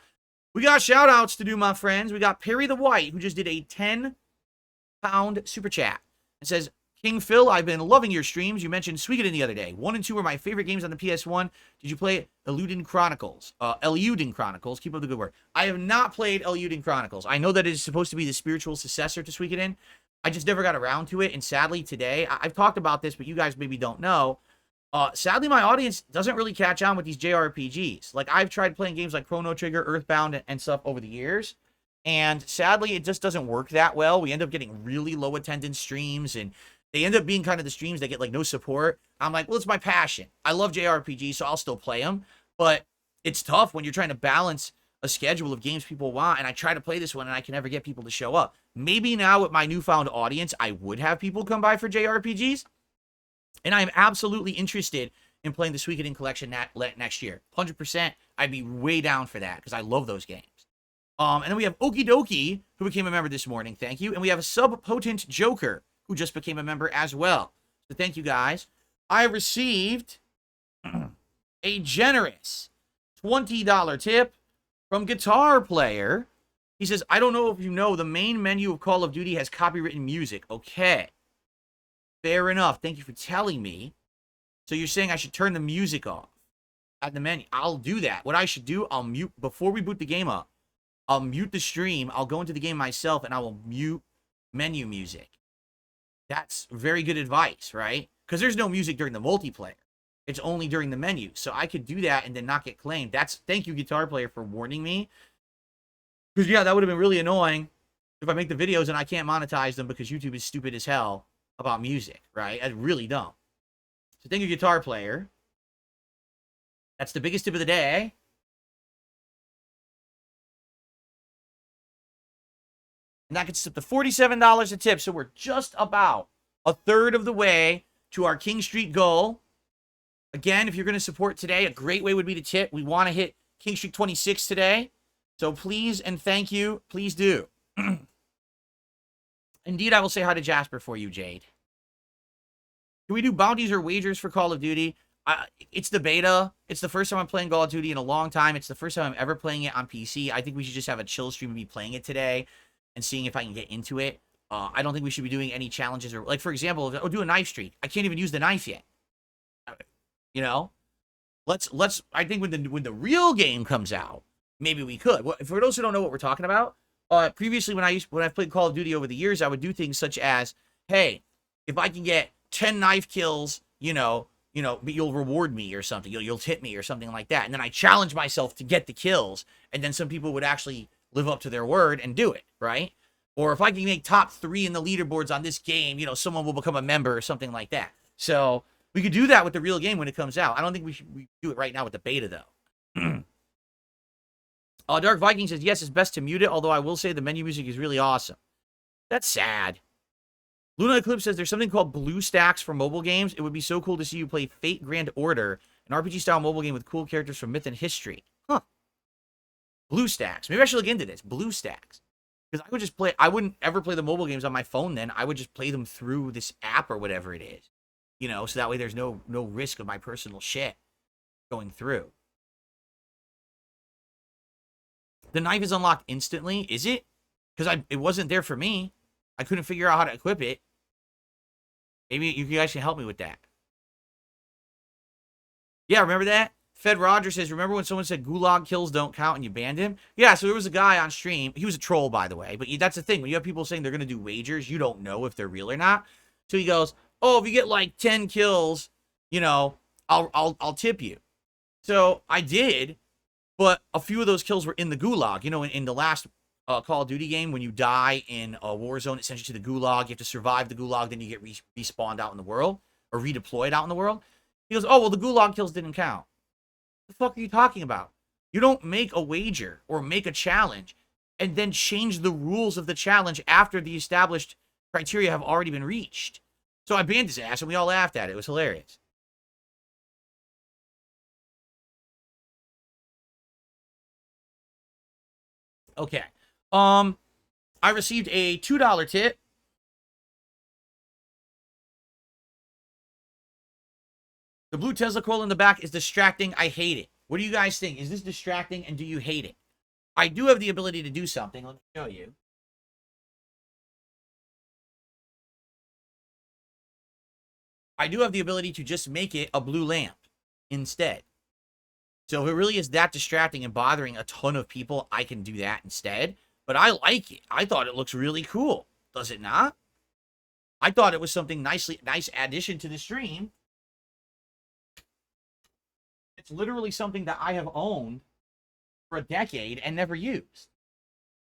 We got shout outs to do, my friends. We got Perry the White, who just did a 10-pound super chat. It says, King Phil, I've been loving your streams. You mentioned Suikoden the other day. 1 and 2 were my favorite games on the PS1. Did you play Eluden Chronicles? Eluden Chronicles. Keep up the good work. I have not played Eluden Chronicles. I know that it is supposed to be the spiritual successor to Suikoden. I just never got around to it. And sadly, today, I've talked about this, but you guys maybe don't know. Sadly, my audience doesn't really catch on with these JRPGs. Like, I've tried playing games like Chrono Trigger, Earthbound, and stuff over the years. And sadly, it just doesn't work that well. We end up getting really low attendance streams, and they end up being kind of the streams that get, like, no support. I'm like, well, it's my passion. I love JRPGs, so I'll still play them. But it's tough when you're trying to balance a schedule of games people want, and I try to play this one, and I can never get people to show up. Maybe now with my newfound audience, I would have people come by for JRPGs. And I am absolutely interested in playing the Suikoden collection next year. 100%. I'd be way down for that because I love those games. And then we have Okie Dokie, who became a member this morning. Thank you. And we have a Sub-Potent Joker, who just became a member as well. So thank you, guys. I received a generous $20 tip from Guitar Player. He says, I don't know if you know, the main menu of Call of Duty has copywritten music. Okay. Fair enough. Thank you for telling me. So you're saying I should turn the music off at the menu. I'll do that. What I should do, I'll mute, before we boot the game up, I'll mute the stream. I'll go into the game myself and I will mute menu music. That's very good advice, right? Because there's no music during the multiplayer. It's only during the menu. So I could do that and then not get claimed. Thank you, Guitar Player, for warning me. Because, yeah, that would have been really annoying if I make the videos and I can't monetize them because YouTube is stupid as hell about music, right? I really don't. So thank you, Guitar Player. That's the biggest tip of the day. And that gets us up to $47 a tip. So we're just about a third of the way to our King Street goal. Again, if you're going to support today, a great way would be to tip. We want to hit King Street 26 today. So please and thank you. Please do. Indeed, I will say hi to Jasper for you, Jade. Can we do bounties or wagers for Call of Duty? It's the beta. It's the first time I'm playing Call of Duty in a long time. It's the first time I'm ever playing it on PC. I think we should just have a chill stream and be playing it today and seeing if I can get into it. I don't think we should be doing any challenges or, like, for example, do a knife streak. I can't even use the knife yet. Let's. I think when the real game comes out, maybe we could. For those who don't know what we're talking about, previously when I've played Call of Duty over the years, I would do things such as, hey, if I can get 10 knife kills, but you'll reward me or something. You'll tip me or something like that. And then I challenge myself to get the kills. And then some people would actually live up to their word and do it, right? Or if I can make top 3 in the leaderboards on this game, someone will become a member or something like that. So we could do that with the real game when it comes out. I don't think we do it right now with the beta, though. Dark Viking says, yes, it's best to mute it, although I will say the menu music is really awesome. That's sad. Luna Eclipse says there's something called Blue Stacks for mobile games. It would be so cool to see you play Fate Grand Order, an RPG-style mobile game with cool characters from myth and history. Huh. Blue Stacks. Maybe I should look into this. Blue Stacks. Because I wouldn't ever play the mobile games on my phone then. I would just play them through this app or whatever it is. So that way there's no risk of my personal shit going through. The knife is unlocked instantly. Is it? Because it wasn't there for me. I couldn't figure out how to equip it. Maybe you guys can help me with that. Yeah, remember that? Fed Rogers says, remember when someone said gulag kills don't count and you banned him? Yeah, so there was a guy on stream. He was a troll, by the way. But that's the thing. When you have people saying they're going to do wagers, you don't know if they're real or not. So he goes, oh, if you get like 10 kills, I'll tip you. So I did. But a few of those kills were in the gulag. In the last Call of Duty game, when you die in a war zone, it sends you to the gulag. You have to survive the gulag, then you get respawned out in the world, or redeployed out in the world. He goes, oh, well, the gulag kills didn't count. What the fuck are you talking about? You don't make a wager or make a challenge and then change the rules of the challenge after the established criteria have already been reached. So I banned his ass, and we all laughed at it. It was hilarious. Okay. I received a $2 tip. The blue Tesla coil in the back is distracting. I hate it. What do you guys think? Is this distracting, and do you hate it? I do have the ability to do something. Let me show you. I do have the ability to just make it a blue lamp instead. So if it really is that distracting and bothering a ton of people, I can do that instead. But I like it. I thought it looks really cool. Does it not? I thought it was something nice addition to the stream. It's literally something that I have owned for a decade and never used.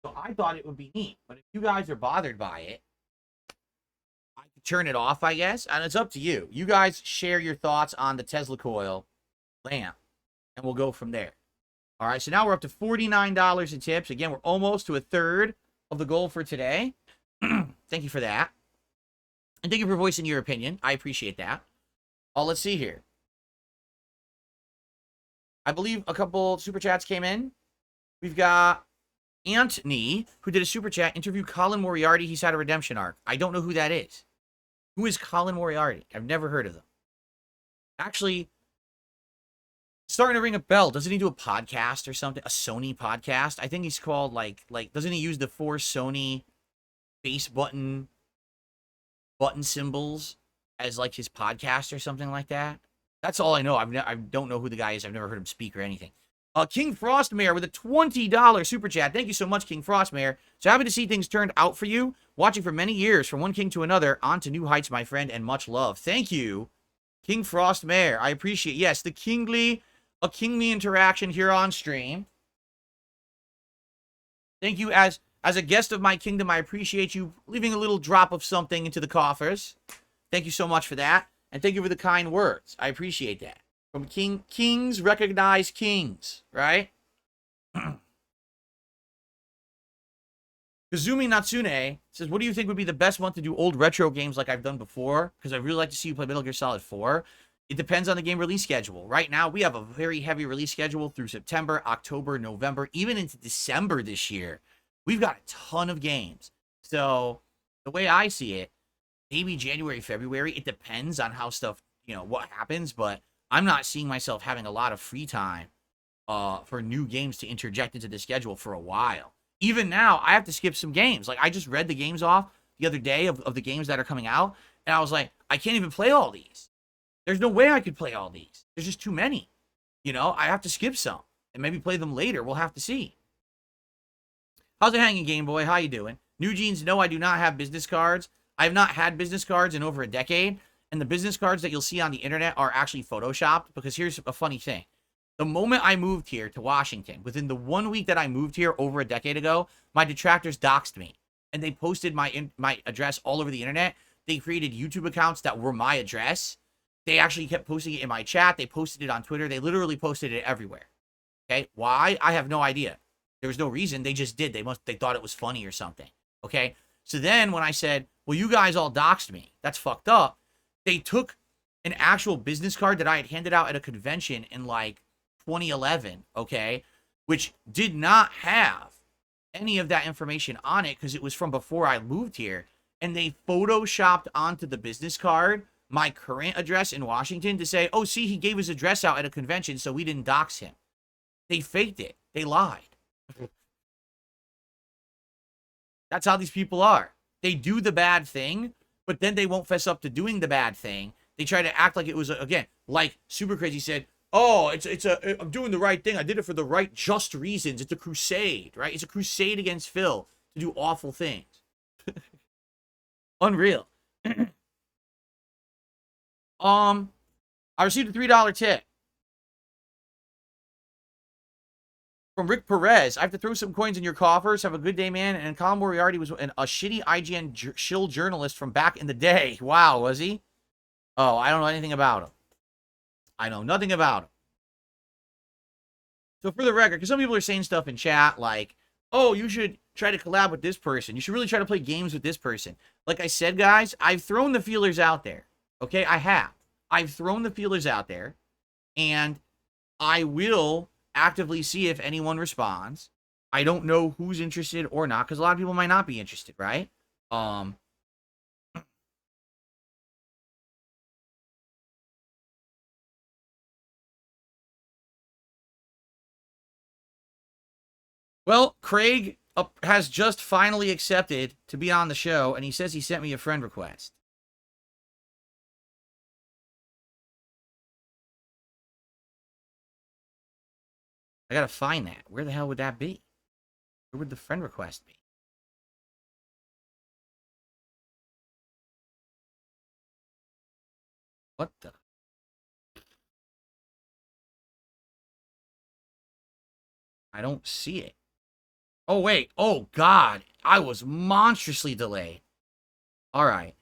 So I thought it would be neat. But if you guys are bothered by it, I can turn it off, I guess. And it's up to you. You guys share your thoughts on the Tesla coil lamp. And we'll go from there. All right, so now we're up to $49 in tips. Again, we're almost to a third of the goal for today. Thank you for that. And thank you for voicing your opinion. I appreciate that. Let's see here. I believe a couple super chats came in. We've got Anthony, who did a super chat, interview Colin Moriarty. He's had a redemption arc. I don't know who that is. Who is Colin Moriarty? I've never heard of them. Actually, starting to ring a bell. Doesn't he do a podcast or something? A Sony podcast? I think he's called like doesn't he use the 4 Sony face button symbols as like his podcast or something like that? That's all I know. I don't know who the guy is. I've never heard him speak or anything. King Frostmare with a $20 super chat. Thank you so much, King Frostmare. So happy to see things turned out for you. Watching for many years, from one king to another, on to new heights, my friend, and much love. Thank you, King Frostmare. I appreciate. Yes, a kingly interaction here on stream. Thank you as a guest of my kingdom. I appreciate you leaving a little drop of something into the coffers. Thank you so much for that. And thank you for the kind words. I appreciate that. From kings recognize kings, right? Kazumi Natsune says, what do you think would be the best month to do old retro games like I've done before? Because I'd really like to see you play Metal Gear Solid 4. It depends on the game release schedule. Right now, we have a very heavy release schedule through September, October, November, even into December this year. We've got a ton of games. So the way I see it, maybe January, February, it depends on how stuff, what happens, but I'm not seeing myself having a lot of free time for new games to interject into the schedule for a while. Even now, I have to skip some games. Like, I just read the games off the other day of the games that are coming out, and I was like, I can't even play all these. There's no way I could play all these. There's just too many. I have to skip some and maybe play them later. We'll have to see. How's it hanging, Game Boy? How you doing? New Jeans, no, I do not have business cards. I have not had business cards in over a decade, and the business cards that you'll see on the internet are actually photoshopped, because here's a funny thing. The moment I moved here to Washington, within the 1 week that I moved here over a decade ago, my detractors doxed me, and they posted my address all over the internet. They created YouTube accounts that were my address. They actually kept posting it in my chat. They posted it on Twitter. They literally posted it everywhere. Okay? Why? I have no idea. There was no reason. They just did. They thought it was funny or something. Okay? So then when I said, well, you guys all doxed me, that's fucked up, they took an actual business card that I had handed out at a convention in like 2011, okay, which did not have any of that information on it because it was from before I moved here, and they photoshopped onto the business card my current address in Washington to say, oh, see, he gave his address out at a convention, so we didn't dox him. They faked it. They lied. That's how these people are. They do the bad thing, but then they won't fess up to doing the bad thing. They try to act like it was, again, like Super Crazy said, oh, I'm doing the right thing. I did it for the right, just reasons. It's a crusade, right? It's a crusade against Phil to do awful things. Unreal. I received a $3 tip from Rick Perez. I have to throw some coins in your coffers. Have a good day, man. And Colin Moriarty was a shitty IGN shill journalist from back in the day. Wow, was he? Oh, I don't know anything about him. I know nothing about him. So for the record, because some people are saying stuff in chat like, oh, you should try to collab with this person. You should really try to play games with this person. Like I said, guys, I've thrown the feelers out there. Okay, I have. I've thrown the feelers out there, and I will actively see if anyone responds. I don't know who's interested or not, because a lot of people might not be interested, right? Well, Craig has just finally accepted to be on the show, and he says he sent me a friend request. I gotta find that. Where the hell would that be? Where would the friend request be? What the? I don't see it. Oh, wait. Oh, God. I was monstrously delayed. All right.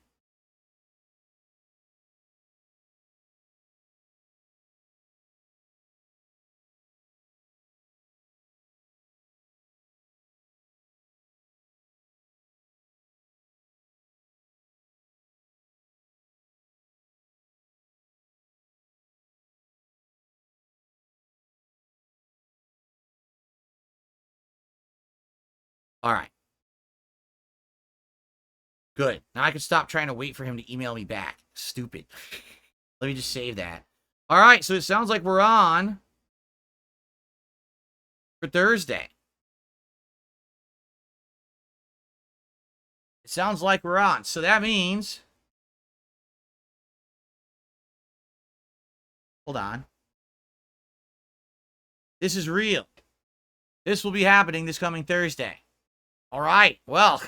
All right. Good. Now I can stop trying to wait for him to email me back. Stupid. Let me just save that. All right. So it sounds like we're on for Thursday. It sounds like we're on. So that means... Hold on. This is real. This will be happening this coming Thursday. All right. Well,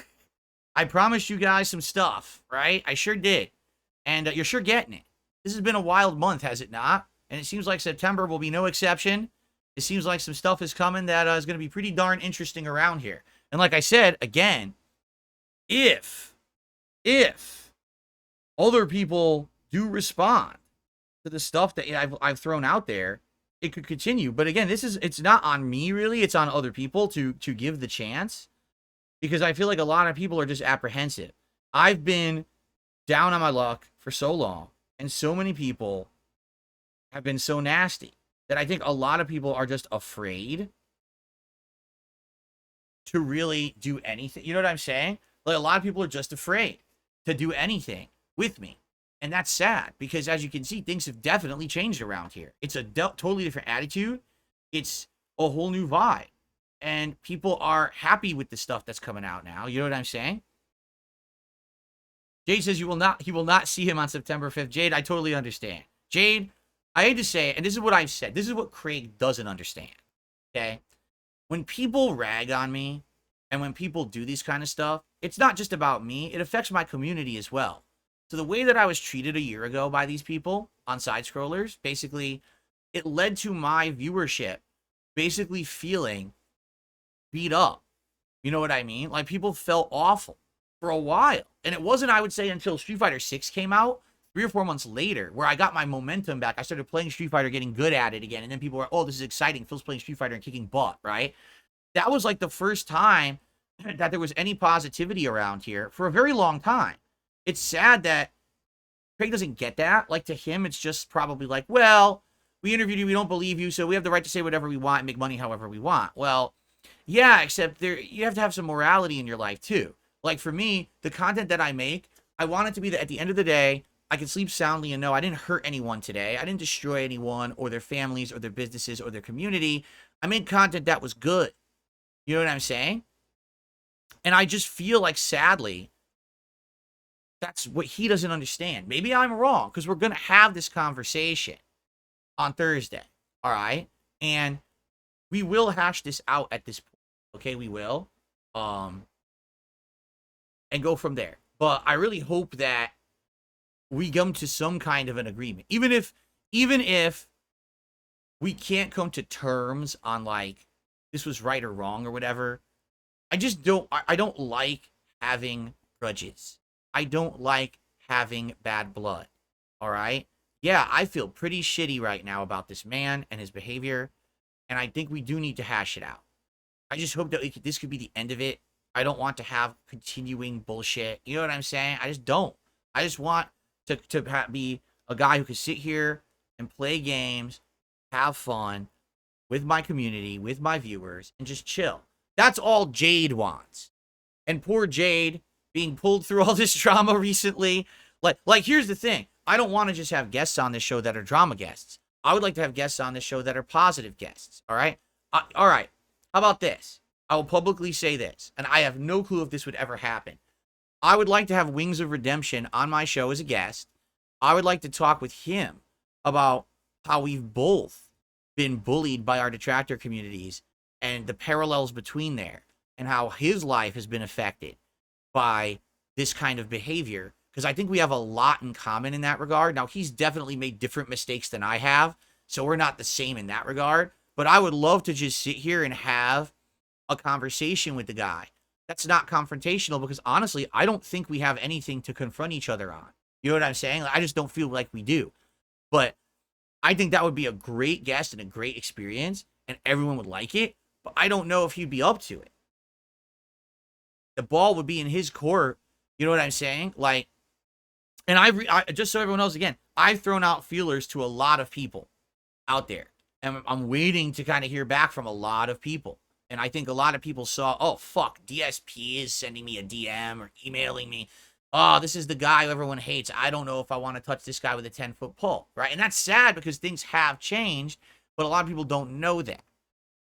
I promised you guys some stuff, right? I sure did. And you're sure getting it. This has been a wild month, has it not? And it seems like September will be no exception. It seems like some stuff is coming that is going to be pretty darn interesting around here. And like I said, again, if other people do respond to the stuff that I've thrown out there, it could continue. But again, it's not on me really. It's on other people to give the chance, because I feel like a lot of people are just apprehensive. I've been down on my luck for so long, and so many people have been so nasty that I think a lot of people are just afraid to really do anything. You know what I'm saying? Like, a lot of people are just afraid to do anything with me. And that's sad, because as you can see, things have definitely changed around here. It's a totally different attitude. It's a whole new vibe. And people are happy with the stuff that's coming out now. You know what I'm saying? Jade says he will not see him on September 5th. Jade, I totally understand. Jade, I hate to say it, and this is what I've said. This is what Craig doesn't understand. Okay? When people rag on me, and when people do these kind of stuff, it's not just about me. It affects my community as well. So the way that I was treated a year ago by these people on side scrollers, basically, it led to my viewership basically feeling beat up. You know what I mean? Like, people felt awful for a while. And it wasn't, I would say, until Street Fighter 6 came out, 3 or 4 months later, where I got my momentum back. I started playing Street Fighter, getting good at it again. And then people were, oh, this is exciting. Phil's playing Street Fighter and kicking butt, right? That was like the first time that there was any positivity around here for a very long time. It's sad that Craig doesn't get that. Like, to him, it's just probably like, well, we interviewed you, we don't believe you, so we have the right to say whatever we want and make money however we want. Well, yeah, except you have to have some morality in your life, too. Like, for me, the content that I make, I want it to be that at the end of the day, I can sleep soundly and know I didn't hurt anyone today. I didn't destroy anyone or their families or their businesses or their community. I made content that was good. You know what I'm saying? And I just feel like, sadly, that's what he doesn't understand. Maybe I'm wrong, because we're going to have this conversation on Thursday. All right? And we will hash this out at this point. Okay, we will. And go from there. But I really hope that we come to some kind of an agreement. Even if we can't come to terms on, like, this was right or wrong or whatever, I don't like having grudges. I don't like having bad blood. All right? Yeah, I feel pretty shitty right now about this man and his behavior. And I think we do need to hash it out. I just hope that this could be the end of it. I don't want to have continuing bullshit. You know what I'm saying? I just don't. I just want to be a guy who can sit here and play games, have fun with my community, with my viewers, and just chill. That's all Jade wants. And poor Jade being pulled through all this drama recently. Like here's the thing. I don't want to just have guests on this show that are drama guests. I would like to have guests on this show that are positive guests. All right? All right. How about this? I will publicly say this, and I have no clue if this would ever happen. I would like to have Wings of Redemption on my show as a guest. I would like to talk with him about how we've both been bullied by our detractor communities and the parallels between there, and how his life has been affected by this kind of behavior, because I think we have a lot in common in that regard. Now, he's definitely made different mistakes than I have, so we're not the same in that regard, but I would love to just sit here and have a conversation with the guy that's not confrontational, because honestly, I don't think we have anything to confront each other on. You know what I'm saying? I just don't feel like we do. But I think that would be a great guest and a great experience, and everyone would like it, but I don't know if he'd be up to it. The ball would be in his court. You know what I'm saying? Like, and I just so everyone knows, again, I've thrown out feelers to a lot of people out there, and I'm waiting to kind of hear back from a lot of people. And I think a lot of people saw, oh, fuck, DSP is sending me a DM or emailing me. Oh, this is the guy everyone hates. I don't know if I want to touch this guy with a 10-foot pole, right? And that's sad because things have changed, but a lot of people don't know that.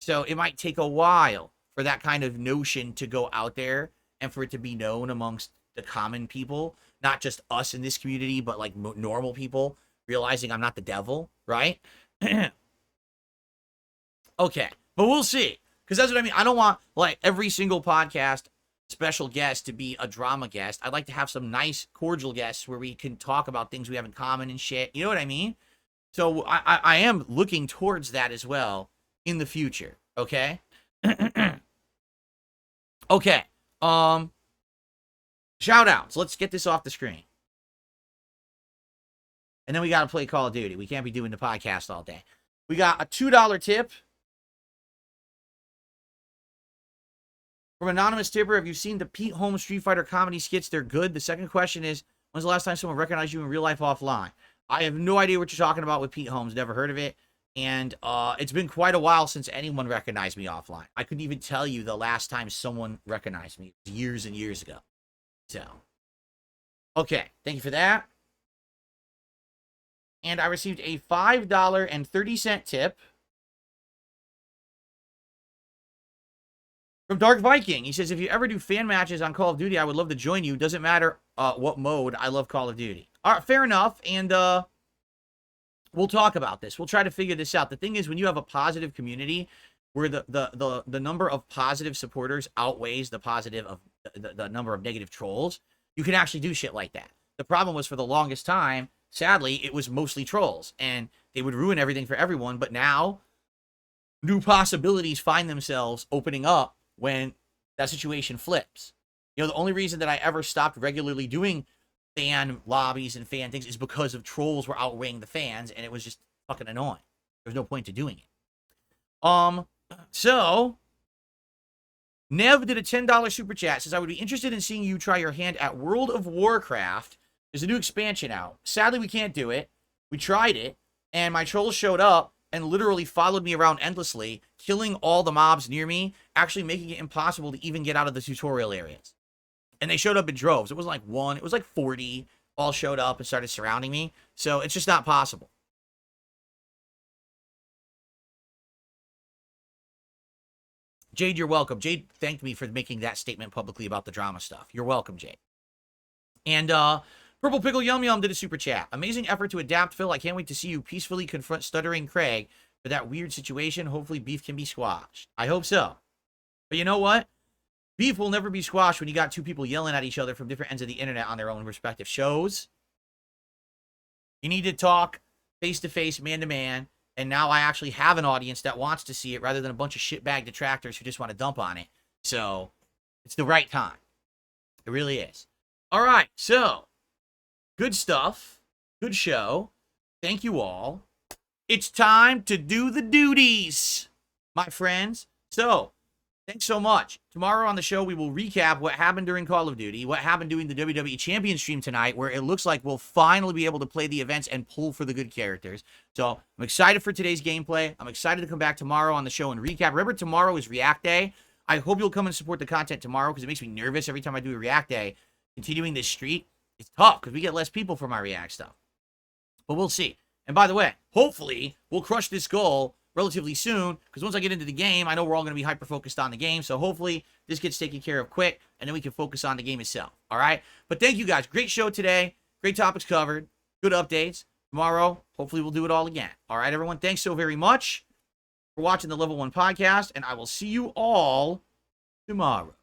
So it might take a while for that kind of notion to go out there and for it to be known amongst the common people, not just us in this community, but like normal people realizing I'm not the devil, right? Okay, but we'll see. Because that's what I mean. I don't want, like, every single podcast special guest to be a drama guest. I'd like to have some nice, cordial guests where we can talk about things we have in common and shit. You know what I mean? So I am looking towards that as well in the future. Okay? Okay. Shout outs. Let's get this off the screen. And then we got to play Call of Duty. We can't be doing the podcast all day. We got a $2 tip from Anonymous Tipper. Have you seen the Pete Holmes Street Fighter comedy skits? They're good. The second question is, when's the last time someone recognized you in real life offline? I have no idea what you're talking about with Pete Holmes. Never heard of it. And it's been quite a while since anyone recognized me offline. I couldn't even tell you the last time someone recognized me. Years and years ago. So, okay. Thank you for that. And I received a $5.30 tip from Dark Viking. He says, if you ever do fan matches on Call of Duty, I would love to join you. Doesn't matter what mode. I love Call of Duty. All right, fair enough. And we'll talk about this. We'll try to figure this out. The thing is, when you have a positive community where the number of positive supporters outweighs the positive of the number of negative trolls, you can actually do shit like that. The problem was, for the longest time, sadly, it was mostly trolls, and they would ruin everything for everyone. But now, new possibilities find themselves opening up when that situation flips. You know, the only reason that I ever stopped regularly doing fan lobbies and fan things is because of trolls were outweighing the fans, and it was just fucking annoying. There's no point to doing it. So Nev did a $10 super chat. Says, I would be interested in seeing you try your hand at World of Warcraft. There's a new expansion out. Sadly, we can't do it. We tried it, and my trolls showed up and literally followed me around endlessly, killing all the mobs near me, actually making it impossible to even get out of the tutorial areas. And they showed up in droves. It wasn't like one. It was like 40 all showed up and started surrounding me. So it's just not possible. Jade, you're welcome. Jade thanked me for making that statement publicly about the drama stuff. You're welcome, Jade. And Purple Pickle Yum Yum did a super chat. Amazing effort to adapt, Phil. I can't wait to see you peacefully confront stuttering Craig for that weird situation. Hopefully beef can be squashed. I hope so. But you know what? Beef will never be squashed when you got two people yelling at each other from different ends of the internet on their own respective shows. You need to talk face-to-face, man-to-man. And now I actually have an audience that wants to see it rather than a bunch of shitbag detractors who just want to dump on it. So it's the right time. It really is. All right. So good stuff. Good show. Thank you all. It's time to do the duties. my friends. So, thanks so much. Tomorrow on the show, we will recap what happened during Call of Duty, what happened during the WWE Champion stream tonight, where it looks like we'll finally be able to play the events and pull for the good characters. So, I'm excited for today's gameplay. I'm excited to come back tomorrow on the show and recap. Remember, tomorrow is React Day. I hope you'll come and support the content tomorrow because it makes me nervous every time I do a React Day. Continuing this streak, it's tough because we get less people for my React stuff. But we'll see. And by the way, hopefully, we'll crush this goal relatively soon, because once I get into the game, I know we're all going to be hyper-focused on the game, so hopefully this gets taken care of quick, and then we can focus on the game itself, all right? But thank you guys. Great show today. Great topics covered. Good updates. Tomorrow, hopefully we'll do it all again. All right, everyone? Thanks so very much for watching the Level 1 podcast, and I will see you all tomorrow.